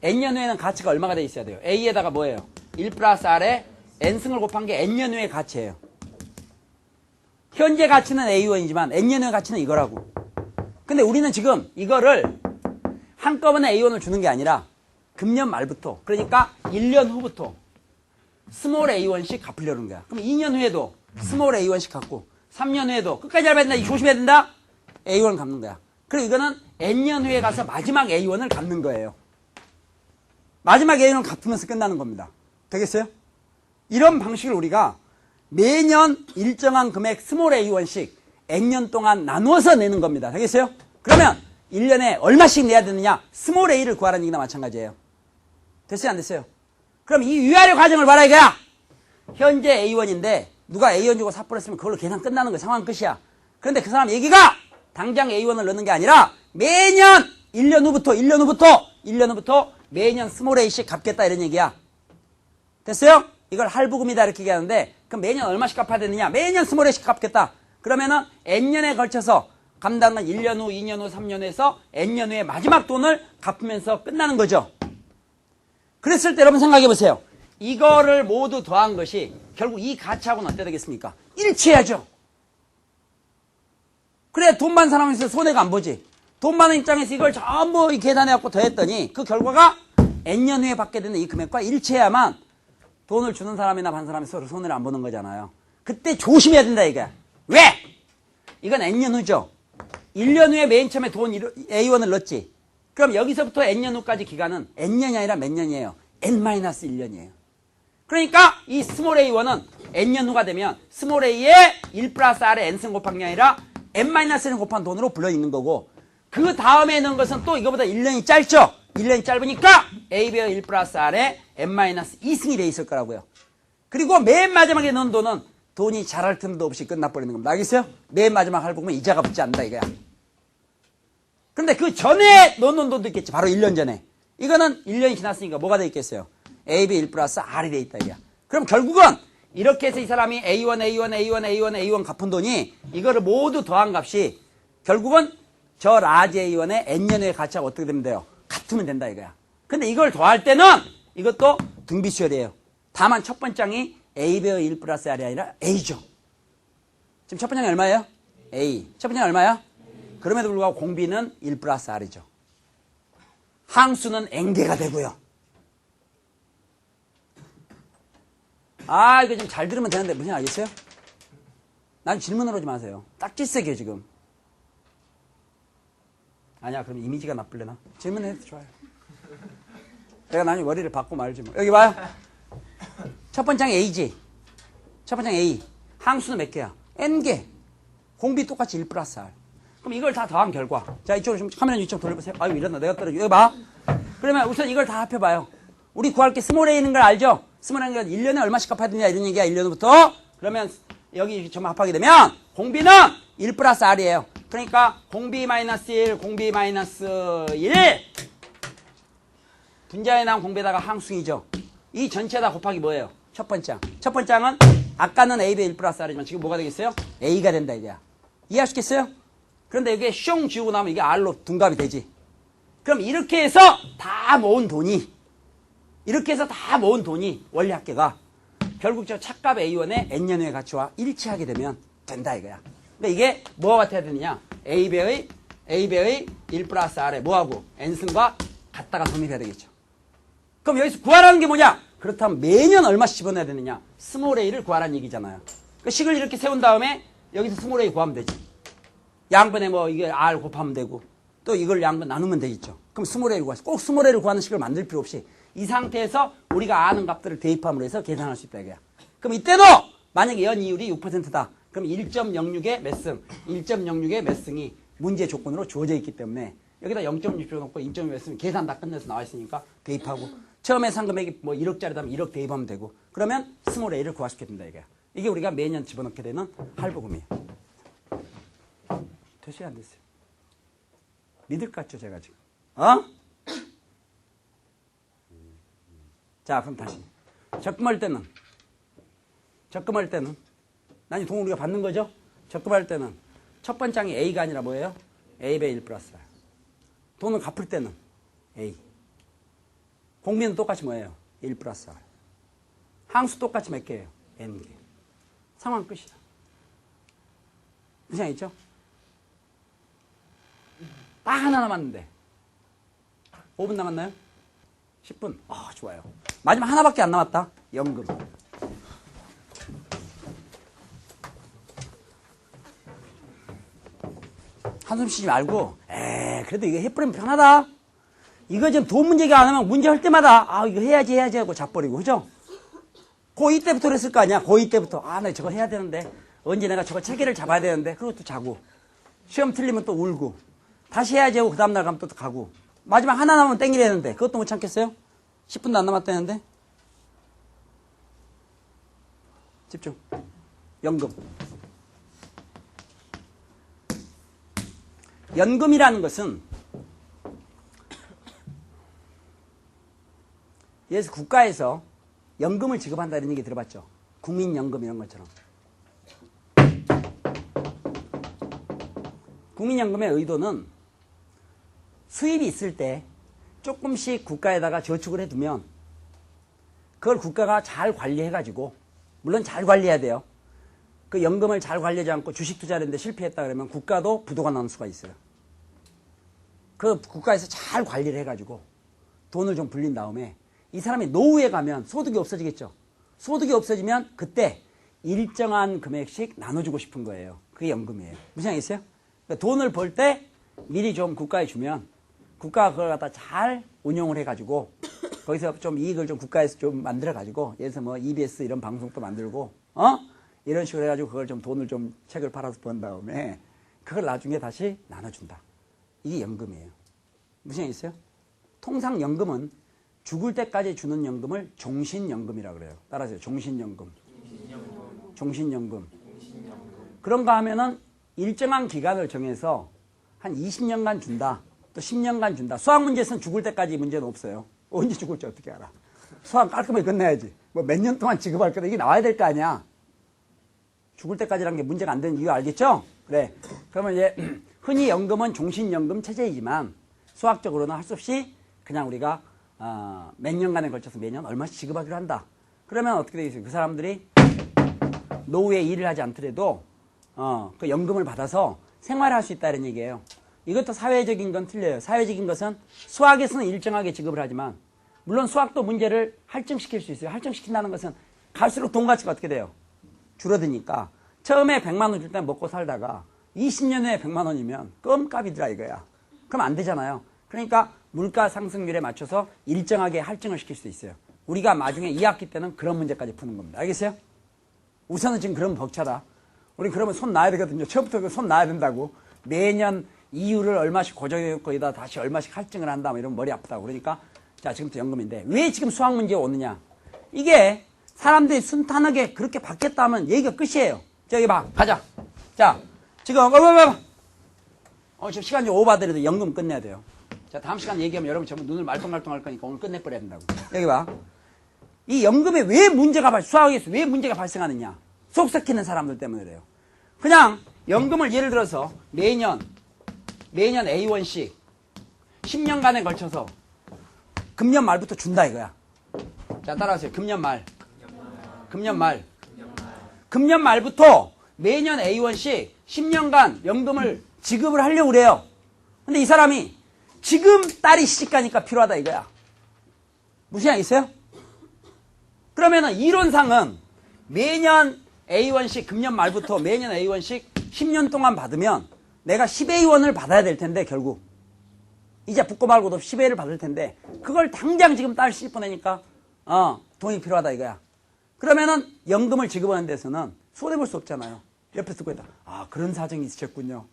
N년 후에는 가치가 얼마가 돼 있어야 돼요? A에다가 뭐예요? 1 플러스 R에 N승을 곱한 게 N년 후의 가치예요. 현재 가치는 A1이지만 N년 후의 가치는 이거라고. 근데 우리는 지금 이거를 한꺼번에 A1을 주는 게 아니라 금년 말부터 그러니까 1년 후부터 스몰 A1씩 갚으려는 거야. 그럼 2년 후에도 스몰 A1씩 갚고 3년 후에도 끝까지 알아야 된다. 조심해야 된다. A1을 갚는 거야. 그리고 이거는 N년 후에 가서 마지막 A1을 갚는 거예요. 마지막 A1을 갚으면서 끝나는 겁니다. 되겠어요? 이런 방식을 우리가 매년 일정한 금액 스몰 A1씩 N년 동안 나누어서 내는 겁니다. 되겠어요? 그러면 1년에 얼마씩 내야 되느냐? 스몰 A를 구하라는 얘기나 마찬가지예요. 됐어요? 안 됐어요? 그럼 이 위아래 과정을 봐라 이거야. 현재 A1인데 누가 A1 주고 삽불했으면 그걸로 계산 끝나는 거야. 상황 끝이야. 그런데 그 사람 얘기가 당장 A1을 넣는 게 아니라 매년 1년 후부터 매년 스몰 A씩 갚겠다 이런 얘기야. 됐어요? 이걸 할부금이다 이렇게 얘기하는데 그럼 매년 얼마씩 갚아야 되느냐? 매년 스몰 A씩 갚겠다. 그러면은 N년에 걸쳐서 갚는다는 건 1년 후, 2년 후, 3년 후에서 N년 후에 마지막 돈을 갚으면서 끝나는 거죠. 그랬을 때 여러분 생각해 보세요. 이거를 모두 더한 것이 결국 이 가치하고는 어떻게 되겠습니까? 일치해야죠. 그래 돈 받는 사람에서 손해가 안 보지. 돈 받는 입장에서 이걸 전부 계산해갖고 더했더니 그 결과가 N년 후에 받게 되는 이 금액과 일치해야만 돈을 주는 사람이나 받는 사람이 서로 손해를 안 보는 거잖아요. 그때 조심해야 된다 이게. 왜? 이건 N년 후죠. 1년 후에 맨 처음에 돈 A1을 넣었지. 그럼 여기서부터 N년 후까지 기간은 N년이 아니라 몇 년이에요? N-1년이에요. 그러니까 이 스몰 A1은 N년 후가 되면 스몰 A의 1 플러스 R의 N승 곱한 게 아니라 N-1을 곱한 돈으로 불려있는 거고, 그 다음에 넣은 것은 또 이거보다 1년이 짧죠? 1년이 짧으니까 AB의 1 플러스 R의 N-2승이 돼 있을 거라고요. 그리고 맨 마지막에 넣은 돈은 돈이 자랄 틈도 없이 끝나버리는 겁니다. 알겠어요? 맨 마지막 할부 보면 이자가 붙지 않는다 이거야. 근데 그 전에 넣는 돈도 있겠지. 바로 1년 전에. 이거는 1년이 지났으니까 뭐가 돼 있겠어요? AB 1 플러스 R이 돼 있다 이거야. 그럼 결국은 이렇게 해서 이 사람이 A1 갚은 돈이 이거를 모두 더한 값이 결국은 저 라지 A1의 N년의 가치가 어떻게 되면 돼요? 같으면 된다 이거야. 근데 이걸 더할 때는 이것도 등비수열이에요. 다만 첫 번째 장이 A배의 1 플러스 R이 아니라 A죠. 지금 첫 번째 장이 얼마예요? A. 첫 번째 장이 얼마야? 그럼에도 불구하고 공비는 1 플러스 R이죠. 항수는 N개가 되고요. 아, 이거 좀 잘 들으면 되는데 무슨 알겠어요? 난 질문을 하지 마세요. 딱질색이에요 지금. 아니야, 그럼 이미지가 나쁠래나? 질문해도 좋아요. 내가 나중에 머리를 바꾸고 말지 뭐. 여기 봐요. 첫 번째 장이 A지. 첫 번째 장 A. 항수는 몇 개야? N개. 공비 똑같이 1 플러스 R. 그럼 이걸 다 더한 결과. 자, 이쪽으로 좀 카메라 이쪽 돌려보세요. 아유, 이랬나. 내가 떨어져. 여기 봐. 그러면 우선 이걸 다 합해봐요. 우리 구할 게 스몰 A 있는 걸 알죠? 스몰 A는 1년에 얼마씩 갚아야 되냐 이런 얘기야. 1년부터. 그러면 여기 전부 합하게 되면 공비는 1 플러스 R이에요. 그러니까 공비 마이너스 1, 공비 마이너스 1. 분자에 나온 공비에다가 항수이죠. 이 전체다 곱하기 뭐예요? 첫 번째 장. 첫 번째 장은 아까는 A배 1 플러스 R이지만 지금 뭐가 되겠어요? A가 된다 이거야. 이해하시겠어요? 그런데 이게 슝 지우고 나면 이게 R로 둔갑이 되지. 그럼 이렇게 해서 다 모은 돈이 원리 합계가 결국 저 착값 A1의 N년의 가치와 일치하게 되면 된다 이거야. 그러니까 이게 뭐와 같아야 되느냐? A배의 1 플러스 R에 뭐하고? N승과 같다가 성립해야 되겠죠. 그럼 여기서 구하라는 게 뭐냐? 그렇다면 매년 얼마씩 집어넣어야 되느냐? 스몰 A를 구하라는 얘기잖아요. 그러니까 식을 이렇게 세운 다음에 여기서 스몰 A 구하면 되지. 양변에 뭐 이게 R 곱하면 되고 또 이걸 양변 나누면 되겠죠. 그럼 스몰 A를 구하시. 꼭 스몰 A를 구하는 식을 만들 필요 없이 이 상태에서 우리가 아는 값들을 대입함으로 해서 계산할 수 있다 이거야. 그럼 이때도 만약에 연이율이 6%다. 그럼 1.06의 몇 승, 1.06의 몇 승이 문제 조건으로 주어져 있기 때문에 여기다 0.6 넣고 1.6 몇 승 계산 다 끝내서 나와 있으니까 대입하고 처음에 산 금액이 뭐 1억짜리다면 1억 대입하면 되고 그러면 스몰 A를 구하시게 된다 이거야. 이게 우리가 매년 집어넣게 되는 할부금이에요. 됐어요 안 됐어요? 믿을 것 같죠 제가 지금? 어? 자 그럼 다시 적금할 때는 아니 돈을 우리가 받는 거죠? 적금할 때는 첫 번째 장이 A가 아니라 뭐예요? A배 1 플러스 R. 돈을 갚을 때는 A. 공비는 똑같이 뭐예요? 1 플러스 R. 항수 똑같이 몇 개예요? N개. 상황 끝이야. 이상 있죠? 딱 하나 남았는데 5분 남았나요? 10분. 좋아요. 마지막 하나밖에 안 남았다. 연금. 한숨 쉬지 말고 그래도 이거 해버리면 편하다. 이거 좀 돈 문제가 안 하면 문제 할 때마다 이거 해야지 하고 잡버리고 그죠? 고2 때부터 그랬을 거 아니야. 고2 때부터 나 저거 해야 되는데 언제 내가 저거 체계를 잡아야 되는데 그리고 또 자고 시험 틀리면 또 울고 다시 해야지 하고 그 다음날 가면 또 가고 마지막 하나 남으면 땡기려는데 그것도 못 참겠어요? 10분도 안 남았다는데 집중. 연금. 연금이라는 것은 예를 들어서 국가에서 연금을 지급한다 이런 얘기 들어봤죠? 국민연금 이런 것처럼. 국민연금의 의도는 수입이 있을 때 조금씩 국가에다가 저축을 해두면 그걸 국가가 잘 관리해가지고 물론 잘 관리해야 돼요. 그 연금을 잘 관리하지 않고 주식 투자를 했는데 실패했다 그러면 국가도 부도가 나는 수가 있어요. 그 국가에서 잘 관리를 해가지고 돈을 좀 불린 다음에 이 사람이 노후에 가면 소득이 없어지겠죠. 소득이 없어지면 그때 일정한 금액씩 나눠주고 싶은 거예요. 그게 연금이에요. 무슨 얘기 있어요? 그러니까 돈을 벌 때 미리 좀 국가에 주면 국가가 그걸 갖다 잘 운용을 해가지고 거기서 좀 이익을 좀 국가에서 좀 만들어가지고 예를 들어서 뭐 EBS 이런 방송도 만들고 이런 식으로 해가지고 그걸 좀 돈을 좀 책을 팔아서 번 다음에 그걸 나중에 다시 나눠준다. 이게 연금이에요. 무슨 얘기 있어요? 통상 연금은 죽을 때까지 주는 연금을 종신연금이라고 그래요. 따라하세요. 종신연금. 종신연금. 그런가 하면은 일정한 기간을 정해서 한 20년간 준다. 또 10년간 준다. 수학문제에서는 죽을 때까지 문제는 없어요. 언제 죽을지 어떻게 알아. 수학 깔끔하게 끝내야지. 뭐 몇 년 동안 지급할 거다. 이게 나와야 될 거 아니야. 죽을 때까지라는 게 문제가 안 되는 이유 알겠죠? 그래. 그러면 이제 흔히 연금은 종신연금 체제이지만 수학적으로는 할 수 없이 그냥 우리가 몇 년간에 걸쳐서 매년 얼마씩 지급하기로 한다. 그러면 어떻게 되겠어요? 그 사람들이 노후에 일을 하지 않더라도 그 연금을 받아서 생활할 수 있다 이런 얘기예요. 이것도 사회적인 건 틀려요. 사회적인 것은 수학에서는 일정하게 지급을 하지만 물론 수학도 문제를 할증시킬 수 있어요. 할증시킨다는 것은 갈수록 돈 가치가 어떻게 돼요? 줄어드니까 처음에 100만 원 줄 때 먹고 살다가 20년 후에 100만 원이면 껌값이더라 이거야. 그럼 안 되잖아요. 그러니까 물가 상승률에 맞춰서 일정하게 할증을 시킬 수 있어요. 우리가 나중에 2학기 때는 그런 문제까지 푸는 겁니다. 알겠어요? 우선은 지금 그러면 벅차다. 우리 그러면 손 놔야 되거든요. 처음부터 손 놔야 된다고. 매년 이율을 얼마씩 고정해 거기다 다시 얼마씩 할증을 한다. 이러면 머리 아프다고. 그러니까 자 지금부터 연금인데 왜 지금 수학 문제가 오느냐. 이게 사람들이 순탄하게 그렇게 받겠다 하면 얘기가 끝이에요. 저기 봐. 가자. 자 지금 지금 시간 좀 오버되더라도 연금 끝내야 돼요. 자 다음 시간 얘기하면 여러분 전부 눈을 말똥말똥 할 거니까 오늘 끝내버려야 된다고. 여기 봐. 이 연금에 왜 문제가 수학에서 왜 문제가 발생하느냐. 속 썩히는 사람들 때문에 그래요. 그냥 연금을 예를 들어서 매년 A1씩 10년간에 걸쳐서 금년 말부터 준다 이거야. 자 따라하세요. 금년 말부터 매년 A1씩 10년간 연금을 지급을 하려고 그래요. 근데 이 사람이 지금 딸이 시집가니까 필요하다 이거야. 무슨 양 있어요? 그러면은 이론상은 매년 A1씩 금년 말부터 매년 A1씩 10년 동안 받으면 내가 10A1을 받아야 될 텐데 결국 이자 붙고 말고도 10A를 받을 텐데 그걸 당장 지금 딸 시집 보내니까 돈이 필요하다 이거야. 그러면은 연금을 지급하는 데서는 손해볼 수 없잖아요. 옆에 쓰고 있다. 아 그런 사정이 있으셨군요.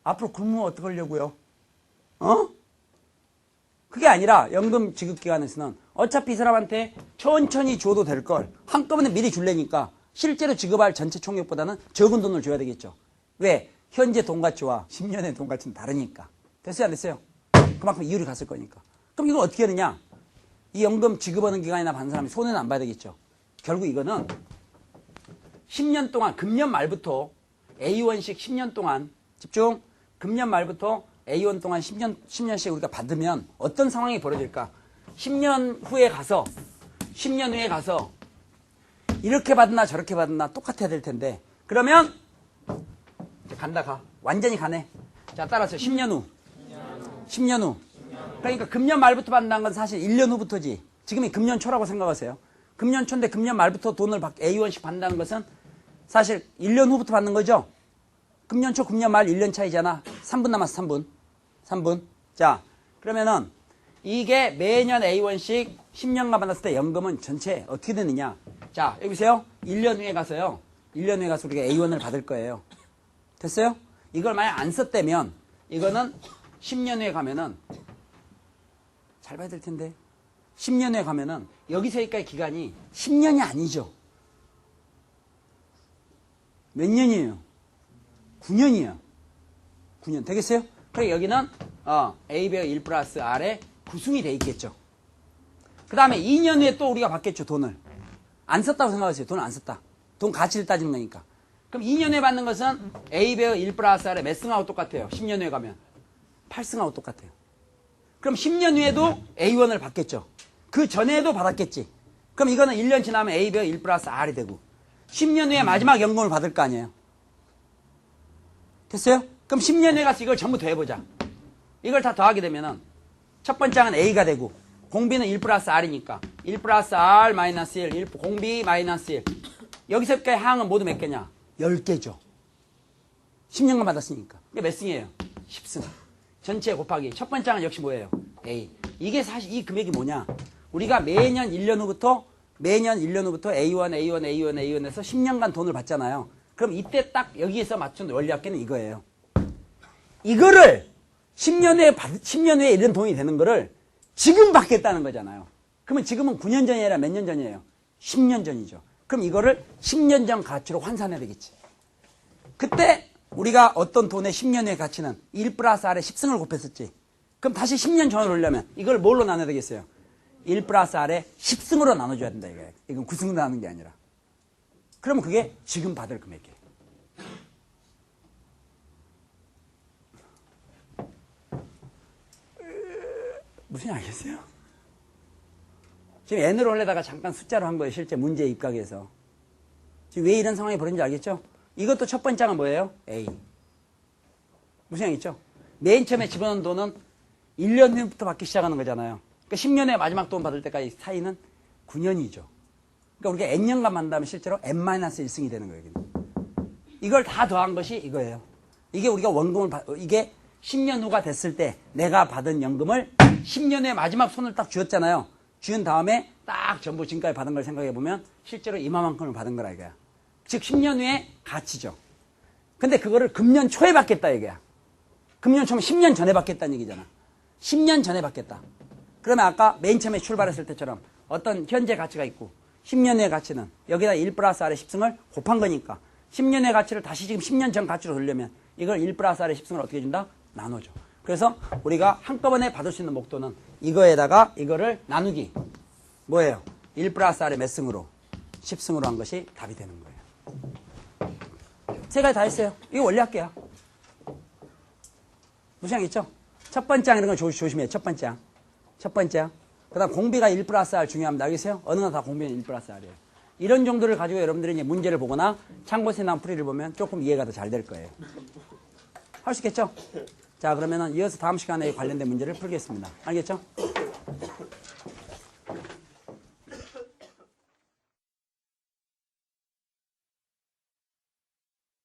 앞으로 굶으면 어떡하려고요? 그게 아니라 연금 지급 기간에서는 어차피 이 사람한테 천천히 줘도 될 걸 한꺼번에 미리 줄래니까 실제로 지급할 전체 총액보다는 적은 돈을 줘야 되겠죠. 왜? 현재 돈 가치와 10년의 돈 가치는 다르니까. 됐어요? 안 됐어요? 그만큼 이율이 갔을 거니까. 그럼 이걸 어떻게 하느냐? 이 연금 지급하는 기간이나 받는 사람이 손해는 안 봐야 되겠죠. 결국 이거는 10년 동안 금년 말부터 A1씩 10년 동안 집중. 금년 말부터 A1 동안 10년씩 우리가 받으면 어떤 상황이 벌어질까? 10년 후에 가서 이렇게 받나 저렇게 받나 똑같아야 될 텐데 그러면 이제 가. 완전히 가네. 자 따라서 10년 후. 그러니까 금년 말부터 받는다는 건 사실 1년 후부터지. 지금이 금년 초라고 생각하세요. 금년 초인데 금년 말부터 돈을 A1씩 받는다는 것은 사실 1년 후부터 받는 거죠. 금년 초, 금년 말 1년 차이잖아. 3분 남았어, 3분. 자, 그러면은 이게 매년 A1씩 10년간 받았을 때 연금은 전체 어떻게 되느냐. 자, 여기 보세요. 1년 후에 가서 우리가 A1을 받을 거예요. 됐어요? 이걸 만약 안 썼다면 이거는 10년 후에 가면은 잘 봐야 될 텐데 10년 후에 가면은 여기서 여기까지 기간이 10년이 아니죠. 몇 년이에요? 9년이야. 9년. 되겠어요? 그러니까 여기는 A배어 1 플러스 R에 구승이 돼 있겠죠. 그 다음에 2년 후에 또 우리가 받겠죠. 돈을. 안 썼다고 생각하세요. 돈을 안 썼다. 돈 가치를 따지는 거니까. 그럼 2년 후에 받는 것은 A배어 1 플러스 R에 몇 승하고 똑같아요. 10년 후에 가면. 8승하고 똑같아요. 그럼 10년 후에도 A1을 받겠죠. 그 전에도 받았겠지. 그럼 이거는 1년 지나면 A배어 1 플러스 R이 되고 10년 후에 마지막 연금을 받을 거 아니에요. 됐어요? 그럼 10년 후에 가서 이걸 전부 더해보자. 이걸 다 더하게 되면은 첫 번째 항은 A가 되고 공비는 1 플러스 R이니까 1 플러스 R 마이너스 1, 공비 마이너스 1. 여기서까지 항은 모두 몇 개냐? 10개죠. 10년간 받았으니까. 이게 몇 승이에요? 10승. 전체 곱하기. 첫 번째 항은 역시 뭐예요? A. 이게 사실 이 금액이 뭐냐? 우리가 매년 1년 후부터 A1, A1에서 10년간 돈을 받잖아요. 그럼 이때 딱 여기에서 맞춘 원리학계는 이거예요. 이거를 10년 후에 이런 돈이 되는 거를 지금 받겠다는 거잖아요. 그러면 지금은 9년 전이 아니라 몇 년 전이에요? 10년 전이죠. 그럼 이거를 10년 전 가치로 환산해야 되겠지. 그때 우리가 어떤 돈의 10년 후의 가치는 1 플러스 R에 10승을 곱했었지. 그럼 다시 10년 전으로 올려면 이걸 뭘로 나눠야 되겠어요? 1 플러스 R에 10승으로 나눠줘야 된다 이거예요. 이건 9승으로 나누는 게 아니라. 그러면 그게 지금 받을 금액이에요. 무슨 알겠어요? 지금 n으로 올려다가 잠깐 숫자로 한 거예요. 실제 문제 입각에서. 지금 왜 이런 상황이 벌어진지 알겠죠? 이것도 첫 번째 항은 뭐예요? A. 무슨 양이죠? 맨 처음에 집어넣은 돈은 1년 후부터 받기 시작하는 거잖아요. 그러니까 10년에 마지막 돈 받을 때까지 사이는 9년이죠. 그러니까 우리가 n년간 만나면 실제로 n-1승이 되는 거예요. 이걸 다 더한 것이 이거예요. 이게 우리가 원금을 이게 10년 후가 됐을 때 내가 받은 연금을 10년 후에 마지막 손을 딱 쥐었잖아요. 쥐은 다음에 딱 전부 지금까지 받은 걸 생각해 보면 실제로 이만큼을 받은 거라 이거야. 즉 10년 후에 가치죠. 근데 그거를 금년 초에 받겠다 이거야. 금년 초면 10년 전에 받겠다는 얘기잖아. 10년 전에 받겠다. 그러면 아까 맨 처음에 출발했을 때처럼 어떤 현재 가치가 있고 10년 후의 가치는 여기다 1 플러스 R의 10승을 곱한 거니까 10년 후의 가치를 다시 지금 10년 전 가치로 돌려면 이걸 1 플러스 R의 10승을 어떻게 준다? 나눠줘. 그래서 우리가 한꺼번에 받을 수 있는 목돈은 이거에다가 이거를 나누기. 뭐예요? 1 플러스 R의 몇 승으로? 10승으로 한 것이 답이 되는 거예요. 세 가지 다 했어요. 이거 원리할게요. 무시한 게 있죠? 첫 번째 항 이런 거 조심해요. 첫 번째 항. 첫 번째 항. 그 다음 공비가 1 플러스 R 중요합니다. 알겠어요? 어느 나 다 공비는 1 플러스 R이에요. 이런 정도를 가지고 여러분들이 이제 문제를 보거나 참고서에 나온 풀이를 보면 조금 이해가 더 잘 될 거예요. 할 수 있겠죠? 자, 그러면은 이어서 다음 시간에 관련된 문제를 풀겠습니다. 알겠죠?